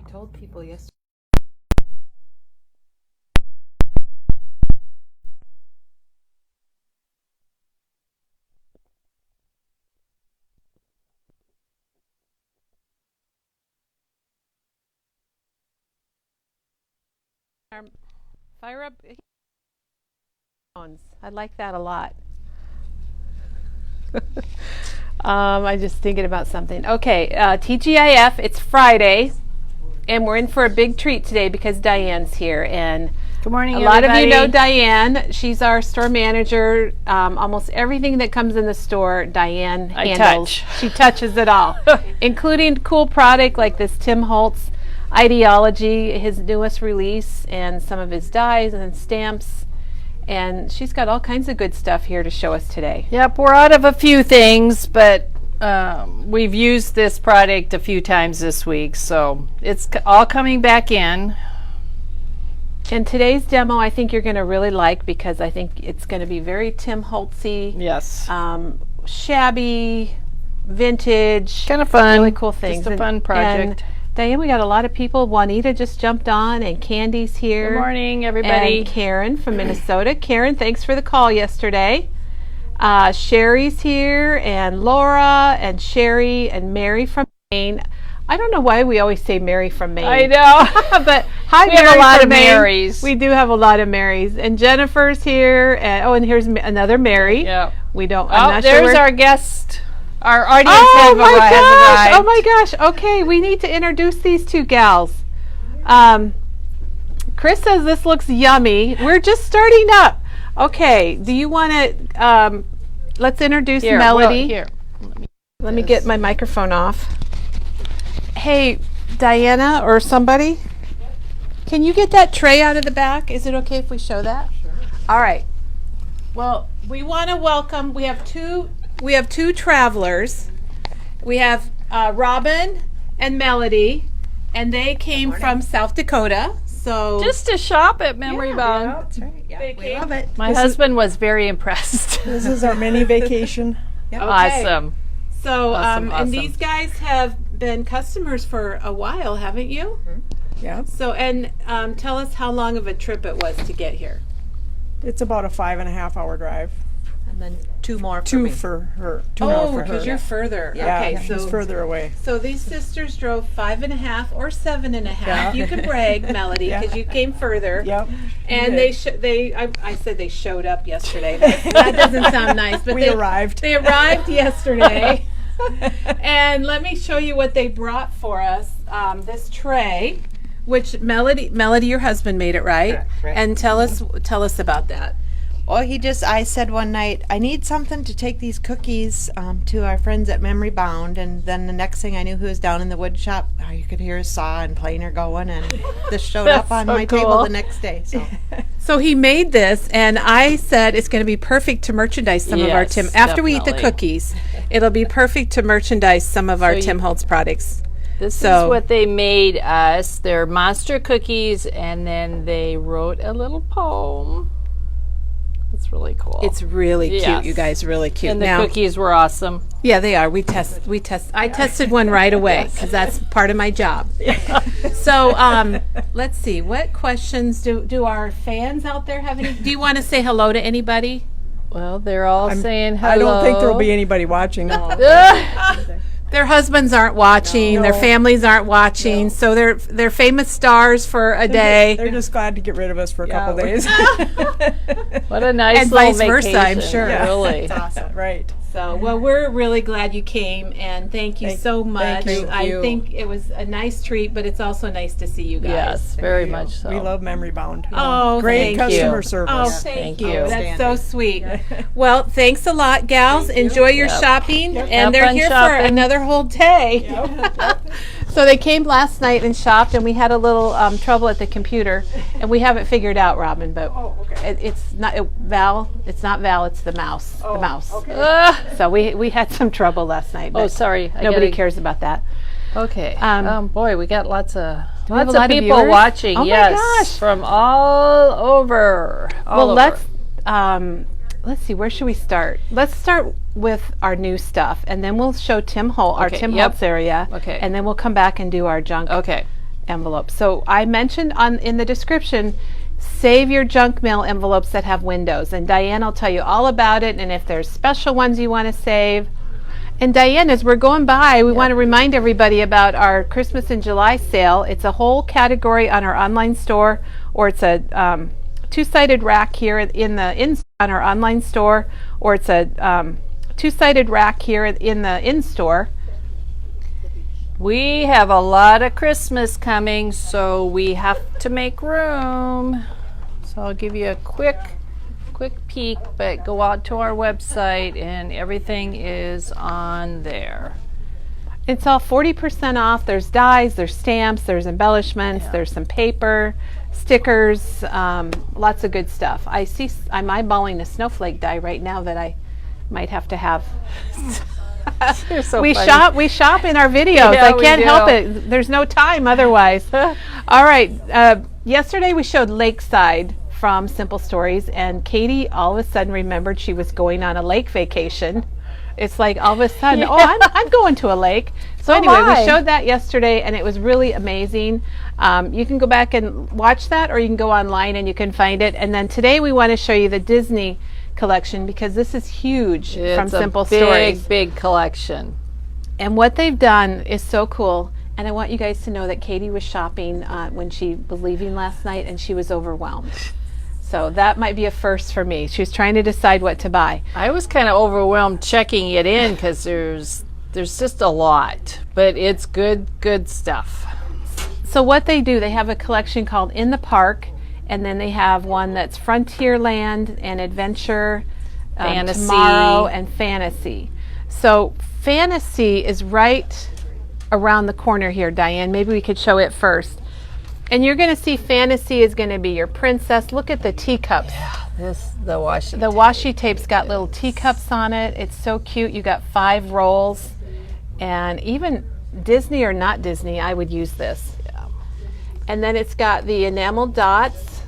told people yesterday. Fire up. I like that a lot. I'm just thinking about something. Okay, TGIF, it's Friday, and we're in for a big treat today because Diane's here. And good morning, a lot of you know Diane. She's our store manager. Almost everything that comes in the store, Diane handles. She touches it all, including cool product like this Tim Holtz Ideology, his newest release, and some of his dies and stamps. And she's got all kinds of good stuff here to show us today. Yep, we're out of a few things, but we've used this product a few times this week, so it's all coming back in. And today's demo I think you're going to really like because I think it's going to be very Tim Holtzy. Yes. Shabby, vintage. Kind of fun. Really cool things. Just a fun project. And Diane, we got a lot of people. Juanita just jumped on, and Candy's here. Good morning, everybody. And Karen from Minnesota. Karen, thanks for the call yesterday. Sherry's here, and Laura, and Sherry, and Mary from Maine. I don't know why we always say Mary from Maine. I know. But hi, we Mary have a lot from of Maine. Marys. We do have a lot of Marys. And Jennifer's here. And here's another Mary. Yeah. We don't. I'm not there's sure our guest. Our audience has arrived. Oh my gosh. Okay, we need to introduce these two gals. Chris says this looks yummy. We're just starting up. Okay, do you want to, let's introduce Melody. Here. Let me get my microphone off. Hey, Diana or somebody, can you get that tray out of the back? Is it okay if we show that? Sure. All right. Well, we want to welcome, we have two travelers. We have Robin and Melody, and they came from South Dakota. So just to shop at Memory Bound. Yeah, that's right. Yeah, we love it. My husband was very impressed. This is our mini vacation. Yep. Okay. Awesome. So, awesome. And these guys have been customers for a while, haven't you? Mm-hmm. Yeah. So, and tell us how long of a trip it was to get here. It's about a 5.5-hour drive. And then two more for Two me. for her. Two more for her. Because you're further. Yeah, okay, she's further away. So these sisters drove 5.5 or 7.5. Yeah. You can brag, Melody, because you came further. Yep. And I said they showed up yesterday. That doesn't sound nice, but we arrived. They arrived yesterday. And let me show you what they brought for us. This tray, which Melody, your husband made it, right? Correct. And tell us about that. Well, I said one night, I need something to take these cookies to our friends at Memory Bound. And then the next thing I knew, who was down in the wood shop, you could hear a saw and planer going. And this showed up on my table the next day. So he made this, and I said it's going to be perfect to merchandise some of our Tim. After we eat the cookies, it'll be perfect to merchandise some of our Tim Holtz products. This is what they made us. They're monster cookies, and then they wrote a little poem. It's really cool. It's really cute, you guys. Really cute. And the cookies were awesome. Yeah, they are. I tested one right away because that's part of my job. So let's see. What questions do our fans out there have? Any? Do you want to say hello to anybody? Well, they're all saying hello. I don't think there will be anybody watching. Their husbands aren't watching. Their families aren't watching. So they're famous stars for a day. They're just glad to get rid of us for a couple days. What a nice and little vice vacation. versa, I'm sure. Yeah. Really. It's awesome. Right. So, well, we're really glad you came, and thank you so much. Thank you. I think it was a nice treat, but it's also nice to see you guys. Yes, very much so. We love Memory Bound. Oh, great thank customer you. service. Oh, thank you. That's Outstanding. so sweet. Well, thanks a lot, gals. Enjoy your shopping, and Have they're fun here for shopping. another whole day. So they came last night and shopped, and we had a little trouble at the computer, and we have it figured out, Robin. But it's not Val. It's not Val. It's the mouse. The mouse. Okay. So we had some trouble last night. But sorry. Nobody cares about that. Okay. Boy, we got lots of have a lot of people viewers? watching. Oh my yes, gosh. from all over. Let's see. Where should we start? Let's start with our new stuff, and then we'll show Tim Holt, our Tim Holtz area. Okay. And then we'll come back and do our junk. Okay. envelopes. So I mentioned in the description, save your junk mail envelopes that have windows. And Diane will tell you all about it and if there's special ones you want to save. And Diane, as we're going by, we want to remind everybody about our Christmas in July sale. It's a whole category on our online store, or it's a two-sided rack here on our online store, or it's a two-sided rack here in the in-store. We have a lot of Christmas coming, so we have to make room. So I'll give you a quick peek, but go out to our website and everything is on there. It's all 40% off. There's dies, there's stamps, there's embellishments, there's some paper, stickers, lots of good stuff. I'm eyeballing a snowflake die right now that I might have to have. You're so we funny. we shop in our videos. Yeah, I can't we help do. it. There's no time otherwise. All right. Yesterday we showed Lakeside from Simple Stories, and Katie all of a sudden remembered she was going on a lake vacation. It's like all of a sudden, oh, I'm going to a lake. So anyway, we showed that yesterday, and it was really amazing. You can go back and watch that, or you can go online and you can find it. And then today we want to show you the Disney collection, because this is huge from Simple Stories. Big collection. And what they've done is so cool. And I want you guys to know that Katie was shopping when she was leaving last night, and she was overwhelmed. So that might be a first for me. She was trying to decide what to buy. I was kind of overwhelmed checking it in because there's just a lot, but it's good stuff. So what they do, they have a collection called In the Park, and then they have one that's Frontierland and Adventure, Fantasy. Tomorrow, and Fantasy. So Fantasy is right around the corner here, Diane. Maybe we could show it first. And you're going to see Fantasy is going to be your princess. Look at the teacups. Yeah, the washi. The washi tape's got little teacups on it. It's so cute. You got 5 rolls. And even Disney or not Disney, I would use this. Yeah. And then it's got the enamel dots.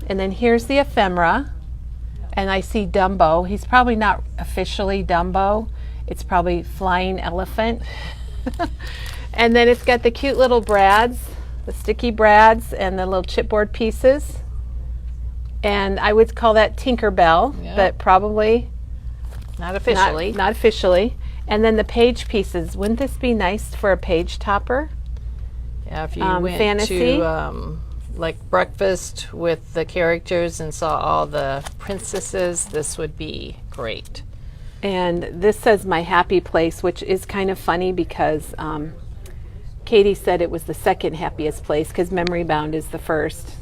And then here's the ephemera. And I see Dumbo. He's probably not officially Dumbo. It's probably Flying Elephant. And then it's got the cute little brads, the sticky brads, and the little chipboard pieces. And I would call that Tinkerbell, but probably Not officially. Not officially. And then the page pieces. Wouldn't this be nice for a page topper? Yeah, if you went Fantasy. to like breakfast with the characters and saw all the princesses, this would be great. And this says My Happy Place, which is kind of funny because Katie said it was the second happiest place because Memory Bound is the first.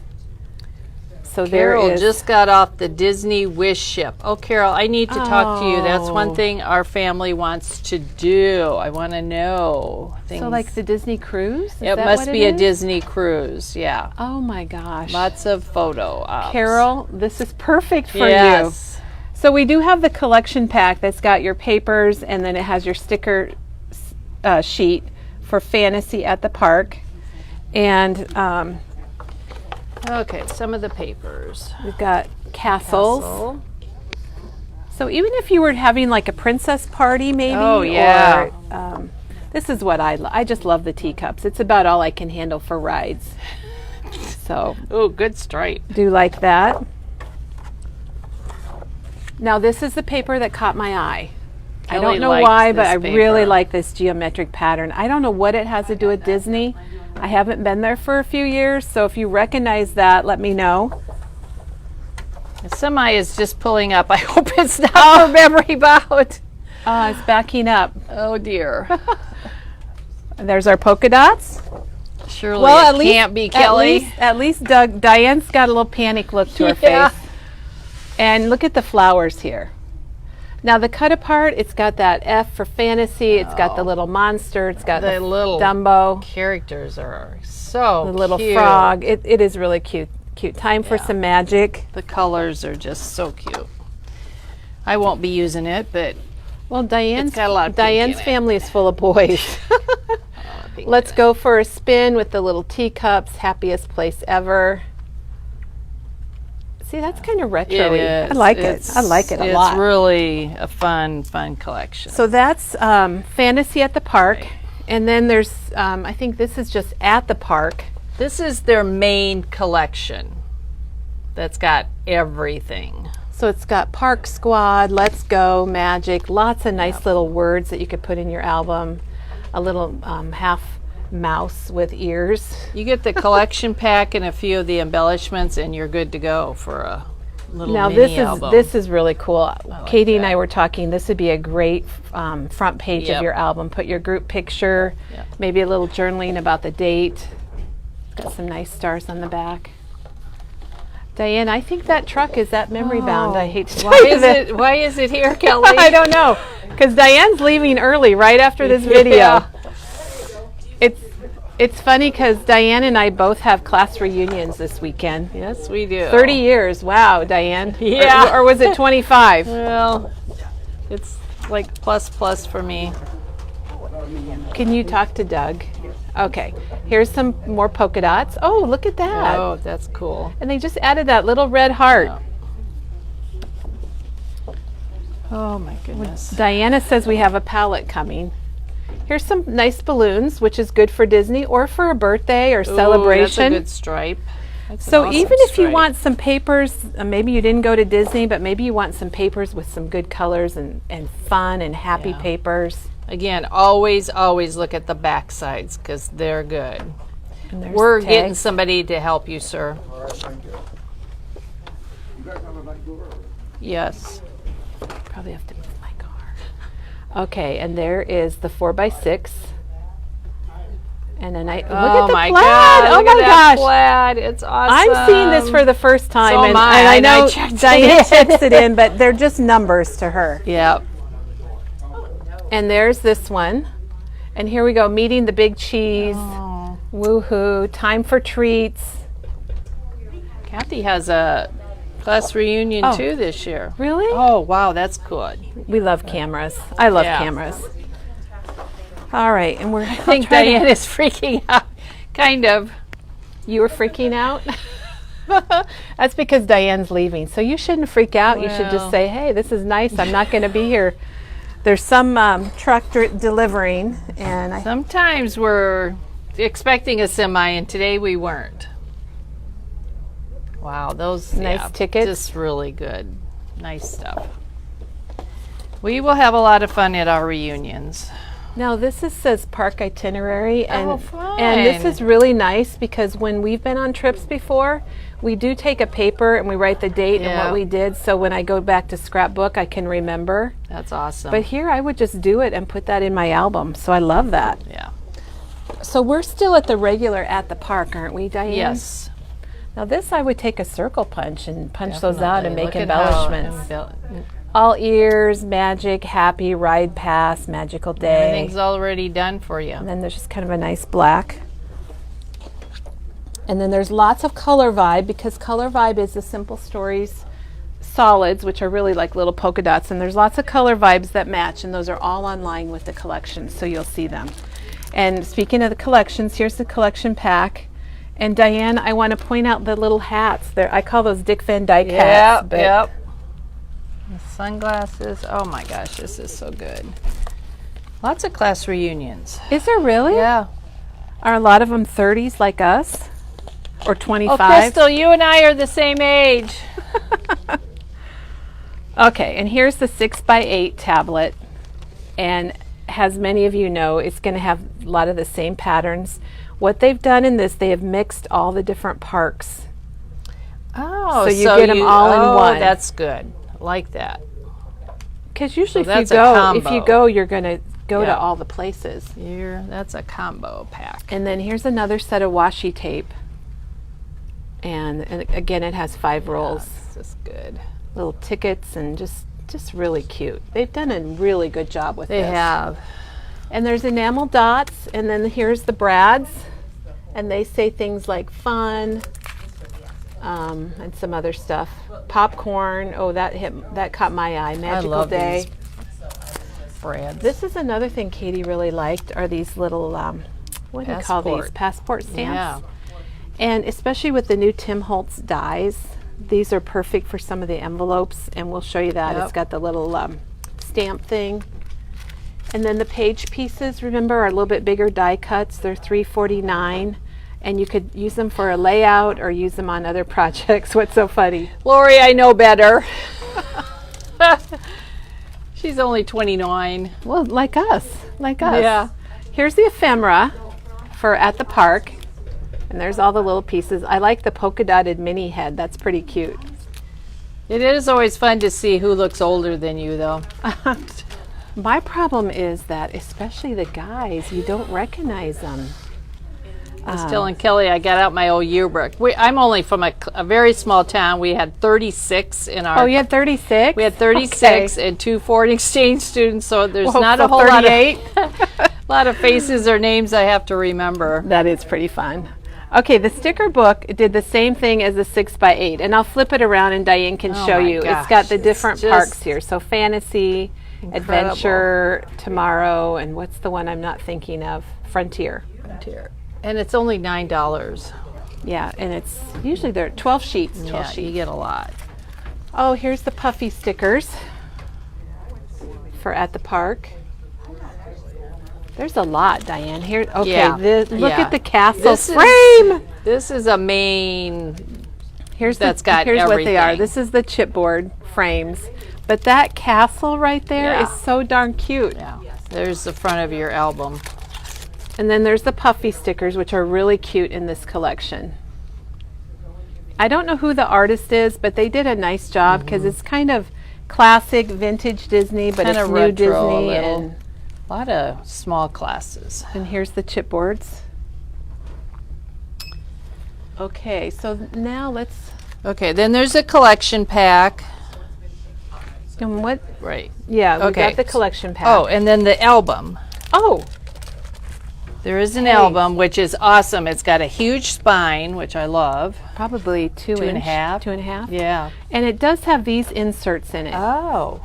So Carol there is. just got off the Disney Wish ship. Oh, Carol, I need to talk to you. That's one thing our family wants to do. I want to know things. So like the Disney cruise? Is it that must what be it a is? Disney cruise. Yeah. Oh my gosh. Lots of photo ops. Carol, this is perfect for you. Yes. So we do have the collection pack that's got your papers, and then it has your sticker sheet for Fantasy at the Park. And Okay, some of the papers. we've got castles. Castle. So even if you were having like a princess party maybe. Oh, yeah. Or, this is what I just love the teacups. It's about all I can handle for rides. So Oh, good stripe. do like that. Now this is the paper that caught my eye. I Kelly don't know likes why, but this I paper. really like this geometric pattern. I don't know what it has to do with Disney. I haven't been there for a few years, so if you recognize that, let me know. The semi is just pulling up. I hope it's not for Memory Bound. It's backing up. Oh dear. There's our polka dots. Surely it can't be Kelly. At least Diane's got a little panic look to her Yeah. face. And look at the flowers here. Now the cut apart, it's got that F for Fantasy. It's got the little monster. It's got The little Dumbo, characters are so the little cute. frog. It is really cute. Time for some magic. The colors are just so cute. I won't be using it, but Well, Diane's got a lot of pink in it. family is full of boys. Let's go for a spin with the little teacups. Happiest place ever. See, that's kind of retro-y. it is. I like it. I like it a lot. It's really a fun collection. So that's Fantasy at the Park. And then there's, I think this is just at the park. This is their main collection that's got everything. So it's got Park Squad, Let's Go, Magic, lots of nice little words that you could put in your album. A little half mouse with ears. You get the collection pack and a few of the embellishments, and you're good to go for a little Now mini album. this is really cool. Katie and that. I were talking. This would be a great front page Yep. of your album. Put your group picture, Yep. maybe a little journaling about the date. Got some nice stars on the back. Diane, I think that truck is at Memory Bound. I hate to Why tell you is that. it? Why is it here, Kelly? I don't know, because Diane's leaving early right after this video. Yeah. It's funny because Diane and I both have class reunions this weekend. Yes, we do. 30 years. Wow, Diane. Yeah. Or was it 25? Well, it's like plus for me. Can you talk to Doug? Okay. Here's some more polka dots. Oh, look at that. Oh, that's cool. And they just added that little red heart. Oh my goodness. Diana says we have a palette coming. Here's some nice balloons, which is good for Disney or for a birthday or Ooh, celebration. that's a good stripe. That's So an awesome even if you stripe. want some papers, maybe you didn't go to Disney, but maybe you want some papers with some good colors and fun and happy Yeah. papers. Again, always look at the back sides because they're good. And there's We're the getting tags. somebody to help you, sir. Yes. Probably have to move my car. Okay, and there is the 4x6. And then look at the my plaid. God! Oh Look my at that gosh. plaid. It's awesome. I'm seeing this for the first time, So and am I, I and I know checked it Diane in. checks it in, but they're just numbers to her. Yep. And there's this one. And here we go, meeting the big cheese. Oh. Woohoo, time for treats. Kathy has a class reunion Oh. too this year. Really? Oh wow, that's good. We love cameras. I love Yeah. cameras. All right, and we're. I think Diane is freaking out. Kind of. You were freaking out? That's because Diane's leaving. So you shouldn't freak out. You should just Well. say, hey, this is nice. I'm not going to be here. There's some truck delivering, and Sometimes we're expecting a semi, and today we weren't. Wow, those Nice tickets. Just really good. Nice stuff. We will have a lot of fun at our reunions. now this says park itinerary, and Oh, fun. and this is really nice because when we've been on trips before, we do take a paper and we write the date and Yeah. what we did. So when I go back to scrapbook, I can remember. That's awesome. But here, I would just do it and put that in my album. So I love that. yeah. So we're still at the regular at the park, aren't we, Diane? Yes. Now this, I would take a circle punch and punch those out and Definitely. make Look at how embellishments. All ears, magic, happy, ride past, magical day. Everything's already done for you. And then there's just kind of a nice black. And then there's lots of color vibe because color vibe is the Simple Stories solids, which are really like little polka dots. And there's lots of color vibes that match, and those are all online with the collection, so you'll see them. And speaking of the collections, here's the collection pack. And Diane, I want to point out the little hats. I call those Dick Van Dyke hats. Yep, yep. The sunglasses. Oh my gosh, this is so good. Lots of class reunions. Is there really? Yeah. Are a lot of them 30s like us? Or 25? Oh, Crystal, you and I are the same age. Okay, and here's the 6x8 tablet. And as many of you know, it's going to have a lot of the same patterns. What they've done in this, they have mixed all the different parks. Oh, So you get 'em all in one. That's good. Like that. Because usually So if that's you a go, combo. you're going to go Yeah. to all the places. That's a combo pack. And then here's another set of washi tape. And again, it has 5 rolls. This is good. Little tickets and just really cute. They've done a really good job with They this. have. And there's enamel dots, and then here's the brads, and they say things like fun, and some other stuff. Popcorn. Oh, that caught my eye. Magical love day. these brads. This is another thing Katie really liked. Are these little what do you call these? Passport stamps. Yeah. And especially with the new Tim Holtz dies, these are perfect for some of the envelopes, and we'll show you that. Yep. It's got the little stamp thing. And then the page pieces, remember, are a little bit bigger die cuts. They're $3.49, and you could use them for a layout or use them on other projects. What's so funny? Lori, I know better. She's only 29. Well, like us. Yeah. Here's the ephemera for at the park, and there's all the little pieces. I like the polka dotted mini head. That's pretty cute. It is always fun to see who looks older than you, though. My problem is that, especially the guys, you don't recognize them. I was telling Kelly I got out my old yearbook. I'm only from a very small town. We had 36 in our... Oh, you had 36? We had 36 and 2 foreign exchange students, so there's not a so whole 38? lot of faces or names I have to remember. That is pretty fun. Okay, the sticker book did the same thing as the 6x8, and I'll flip it around and Diane can show my you. gosh, It's got the it's different just parks here. So Fantasy, incredible. Adventure, Tomorrow, and what's the one I'm not thinking of? Frontier. And it's only $9. Yeah, and it's usually there are 12 sheets. 12 Yeah, sheets. you get a lot. Oh, here's the puffy stickers for at the park. There's a lot, Diane. Here, okay. Yeah, Look yeah. at the castle This is- frame. This is a main... Here's that's got here's what they are. everything. This is the chipboard frames, but that castle right there is Yeah. so darn cute. Yeah, there's the front of your album. And then there's the puffy stickers, which are really cute in this collection. I don't know who the artist is, but they did a nice job because it's kind of classic vintage Disney, but Kinda it's new retro, Disney. little. A lot of small classes. And here's the chipboards. Okay, so now let's. Okay, then there's a collection pack. And what? Right. Yeah, we Okay. got the collection pack. Oh, and then the album. Oh, There is an album, which is awesome. It's got a huge spine, which I love. probably two and a inch, half. 2.5. Yeah. And it does have these inserts in it. Oh.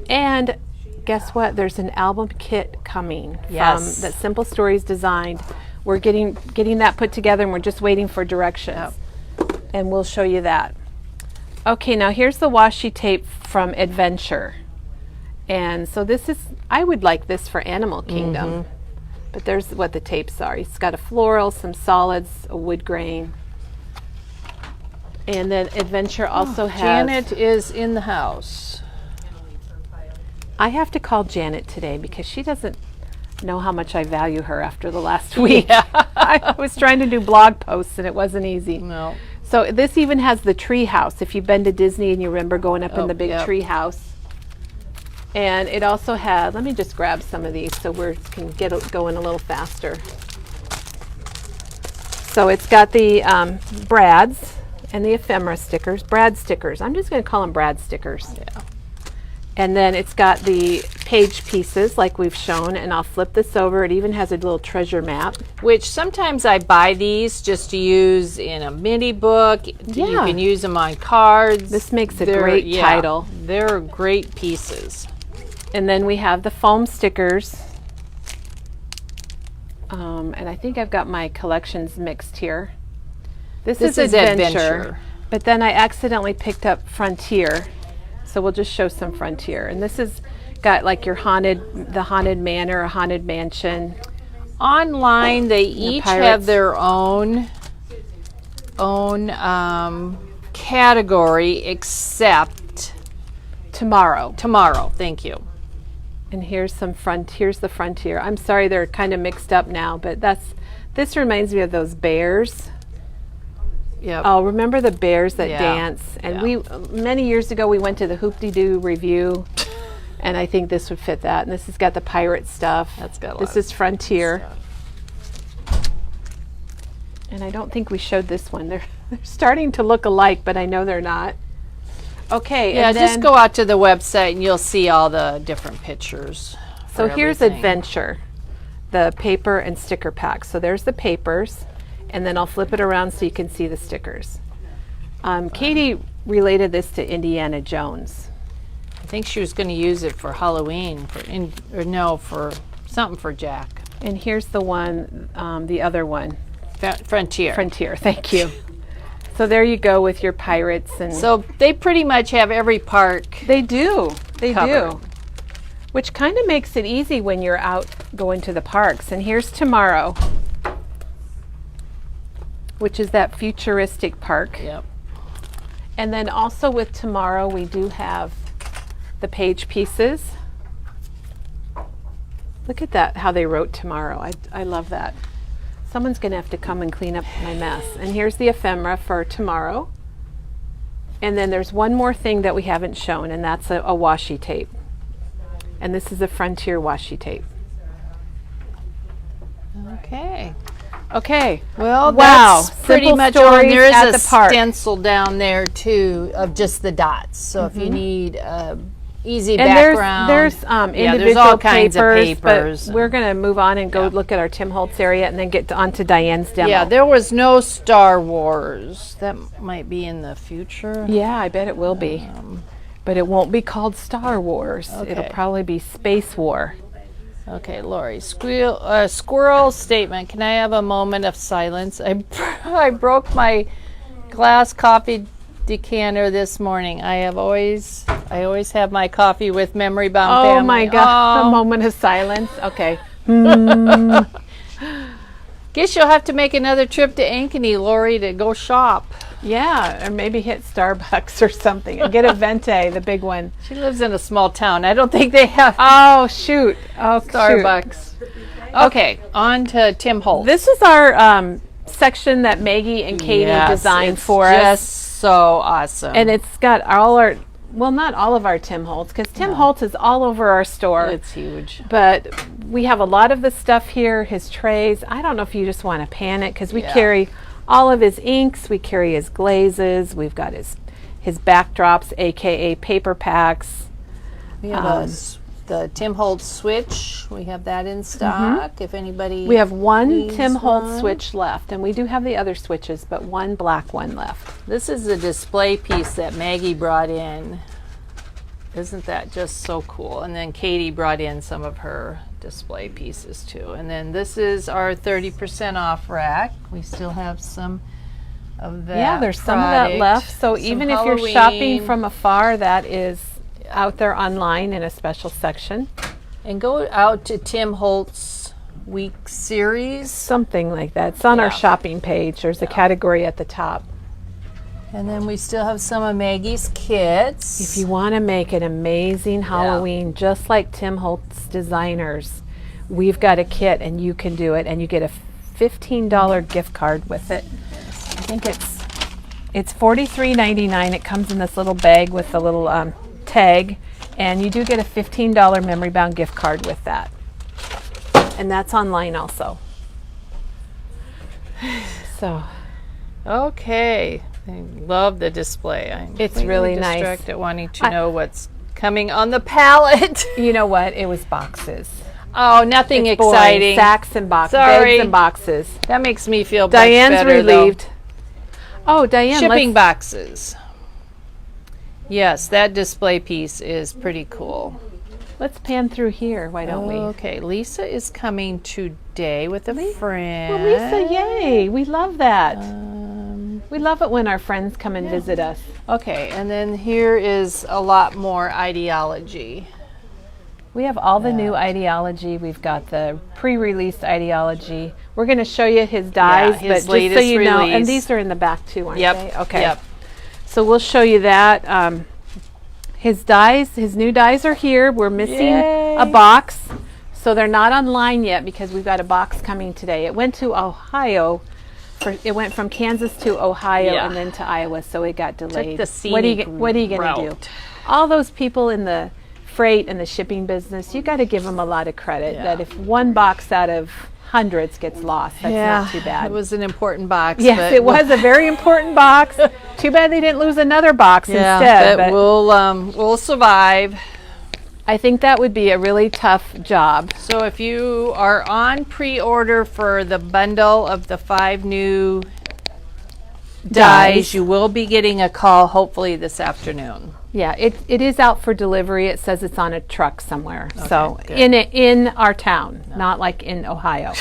And guess what? There's an album kit coming Yes. from that Simple Stories designed. We're getting that put together, and we're just waiting for directions. And we'll show you that. Okay, now here's the washi tape from Adventure. And so this is, I would like this for Animal Kingdom. But there's what the tapes are. It's got a floral, some solids, a wood grain. And then Adventure also has... Janet is in the house. I have to call Janet today because she doesn't know how much I value her after the last week. I was trying to do blog posts and it wasn't easy. No. So this even has the tree house. If you've been to Disney and you remember going up in Oh, the big yep. tree house. And it also has, let me just grab some of these so we can get going a little faster. So it's got the Brads and the ephemera stickers, Brad stickers. I'm just going to call them Brad stickers. Yeah. And then it's got the page pieces like we've shown, and I'll flip this over. It even has a little treasure map. Which sometimes I buy these just to use in a mini book. You Yeah. can use them on cards. This makes a great title. They're great pieces. And then we have the foam stickers. And I think I've got my collections mixed here. This is Adventure. But then I accidentally picked up Frontier. So we'll just show some Frontier. And this has got like the Haunted Manor, a Haunted Mansion. Online, they each pirates. have their own category except Tomorrow. Thank you. And here's the Frontier. I'm sorry they're kind of mixed up now, but this reminds me of those bears. Yep. Oh, remember the bears that Yeah. dance? And Yeah. many years ago we went to the Hoop-de-Doo review, and I think this would fit that. And this has got the pirate stuff. That's got a lot This of is Frontier. And I don't think we showed this one. They're starting to look alike, but I know they're not. Okay. Yeah, and just then- go out to the website and you'll see all the different pictures. So for here's everything. Adventure, the paper and sticker pack. So there's the papers, and then I'll flip it around so you can see the stickers. Katie related this to Indiana Jones. I think she was going to use it for Halloween, for something for Jack. And here's the one, the other one, Frontier. Frontier. Thank you. So there you go with your pirates, and So they pretty much have every park. they do. They covered. do. which kind of makes it easy when you're out going to the parks. And here's tomorrow, which is that futuristic park. Yep. And then also with tomorrow, we do have the page pieces. Look at that, how they wrote tomorrow. I love that. Someone's gonna have to come and clean up my mess. And here's the ephemera for tomorrow. And then there's one more thing that we haven't shown, and that's a washi tape. And this is a Frontier washi tape. Okay. Okay. Well, wow. that's pretty Simple much all. stories And there is at a the park. stencil down there too of just the dots. So if you need easy And background, there's individual there's all kinds of papers. But we're going to move on and go look at our Tim Holtz area and then get on to Diane's demo. Yeah, there was no Star Wars. That might be in the future. Yeah, I bet it will be. But it won't be called Star Wars. Okay. It'll probably be Space War. Okay, Lori. Squirrel statement. Can I have a moment of silence? I broke my glass coffee decanter this morning. I always have my coffee with Memory Bound family. Oh my God, a moment of silence. Okay. Mm. Guess you'll have to make another trip to Ankeny, Lori, to go shop. Yeah, or maybe hit Starbucks or something. And get a Venti, the big one. She lives in a small town. I don't think they have Oh, shoot. Oh, Starbucks. Okay, on to Tim Holtz. This is our section that Maggie and Katie designed it's for just us. so awesome. And it's got all our, well, not all of our Tim Holtz, because Tim Holtz is all over our store. It's huge. But we have a lot of the stuff here, his trays. I don't know if you just want to pan it, because we carry all of his inks, we carry his glazes, we've got his backdrops, aka paper packs. We have the Tim Holtz switch. We have that in stock. If anybody We have one needs Tim Holtz one. switch left, and we do have the other switches, but one black one left. This is the display piece that Maggie brought in. Isn't that just so cool? And then Katie brought in some of her display pieces too. And then this is our 30% off rack. We still have some of that. Yeah, there's some of that left. So Some even if you're shopping Halloween. from afar, that is out there online in a special section. And go out to Tim Holtz Week Series. Something like that. It's on our shopping page. There's a category at the top. And then we still have some of Maggie's kits. If you want to make an amazing Halloween, just like Tim Holtz designers, we've got a kit and you can do it, and you get a $15 gift card with it. I think it's $43.99. It comes in this little bag with a little tag, and you do get a $15 Memory Bound gift card with that. And that's online also. So Okay. I love the display. I'm It's completely really nice. distracted wanting to know what's coming on the palette. you know what? It was boxes. Oh, nothing It's boring. exciting. Sacks and boxes. Sorry. Bags and boxes. That makes me feel much Diane's better, though. relieved. Oh, Diane, Shipping let's, boxes. Yes, that display piece is pretty cool. let's pan through here. Why don't we? Okay, Lisa is coming today with a friend. Well, Lisa, yay. We love that. We love it when our friends come and visit us. Okay, and then here is a lot more ideology. We have all the new ideology. We've got the pre-released ideology. We're going to show you his dies, his but just so latest you know, and release. these are in the back too, aren't Yep. they? Okay. Yep. So we'll show you that. His dies, his new dies are here. We're missing a box, so they're not online yet because we've got a box coming today. It went to Ohio. It went from Kansas to Ohio Yeah. and then to Iowa, so it got delayed. the What are you scenic going to do? route. All those people in the freight and the shipping business, you got to give them a lot of credit. Yeah. That if one box out of hundreds gets lost, that's not too bad. It was an important box. Yes, but it was a very important box. Too bad they didn't lose another box instead. but we'll survive. I think that would be a really tough job. So if you are on pre-order for the bundle of the 5 new dies, you will be getting a call hopefully this afternoon. Yeah, it is out for delivery. It says it's on a truck somewhere. So good. in our town, not like in Ohio.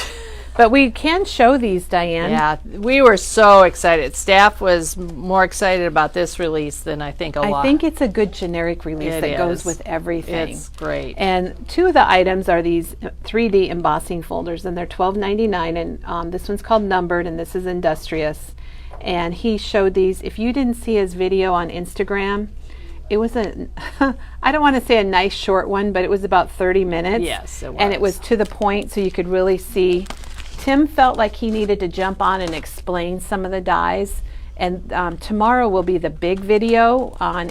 But we can show these, Diane. Yeah, we were so excited. Staff was more excited about this release than I think a lot. I think it's a good generic release It that goes is. with everything. It's great. And two of the items are these 3D embossing folders, and they're $12.99. And this one's called Numbered, and this is Industrious. And he showed these. If you didn't see his video on Instagram, it was a, I don't want to say a nice short one, but it was about 30 minutes. Yes, it was. And it was to the point, so you could really see. Tim felt like he needed to jump on and explain some of the dies. And tomorrow will be the big video on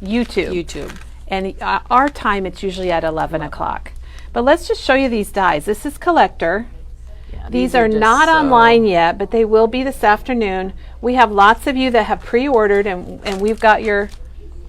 YouTube. And our time, it's usually at 11 o'clock. But let's just show you these dies. This is Collector. Yeah, These are not online yet, but they will be this afternoon. We have lots of you that have pre-ordered, and we've got your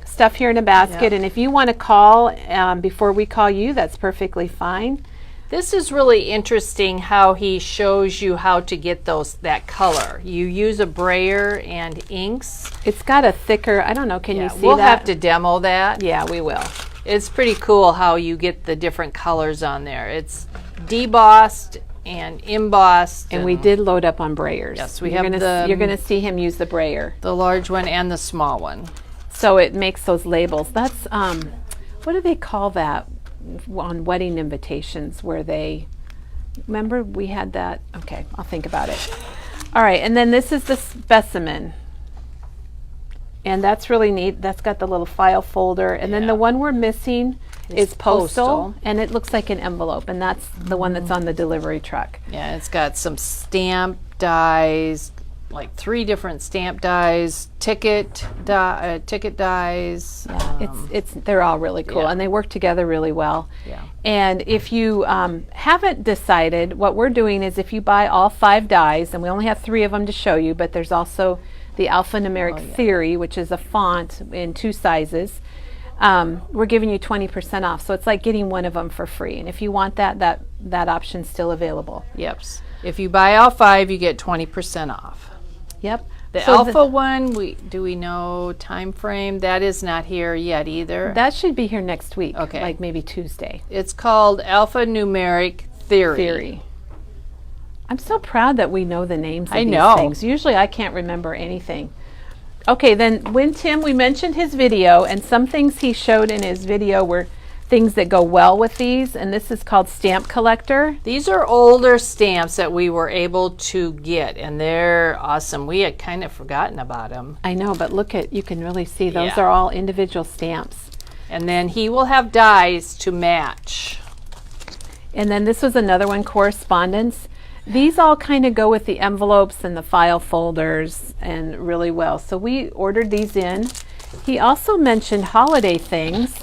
stuff here in a basket. And if you want to call before we call you, that's perfectly fine. This is really interesting how he shows you how to get that color. You use a brayer and inks. It's got a thicker, I don't know, can you see we'll that? have to demo that. Yeah, we will. It's pretty cool how you get the different colors on there. It's debossed and embossed. And we did load up on brayers. Yes, we you're have you're going to see him use the brayer. the large one and the small one. So it makes those labels. That's, what do they call that on wedding invitations where they, remember we had that? Okay, I'll think about it. All right, and then this is the specimen. And that's really neat. That's got the little file folder. And then the one we're missing is postal, and it looks like an envelope, and that's the one that's on the delivery truck. Yeah, it's got some stamp dies, like 3 different stamp dies, ticket dies. Yeah, they're all really cool, and they work together really well. Yeah. And if you haven't decided, what we're doing is if you buy all 5 dies, and we only have 3 of them to show you, but there's also the alphanumeric theory, which is a font in 2 sizes. We're giving you 20% off, so it's like getting one of them for free. And if you want that option's still available. Yep. If you buy all 5, you get 20% off. Yep. The So alpha one, do we know time frame? That is not here yet either. that should be here next week. Okay. Like maybe Tuesday. It's called alphanumeric theory. I'm so proud that we know the names of I these know. things. Usually I can't remember anything. Okay, then when Tim, we mentioned his video, and some things he showed in his video were things that go well with these, and this is called Stamp Collector. These are older stamps that we were able to get, and they're awesome. We had kind of forgotten about them. I know, but look at, you can really see those Yeah. are all individual stamps. And then he will have dies to match. And then this was another one, Correspondence. These all kind of go with the envelopes and the file folders and really well. So we ordered these in. He also mentioned holiday things,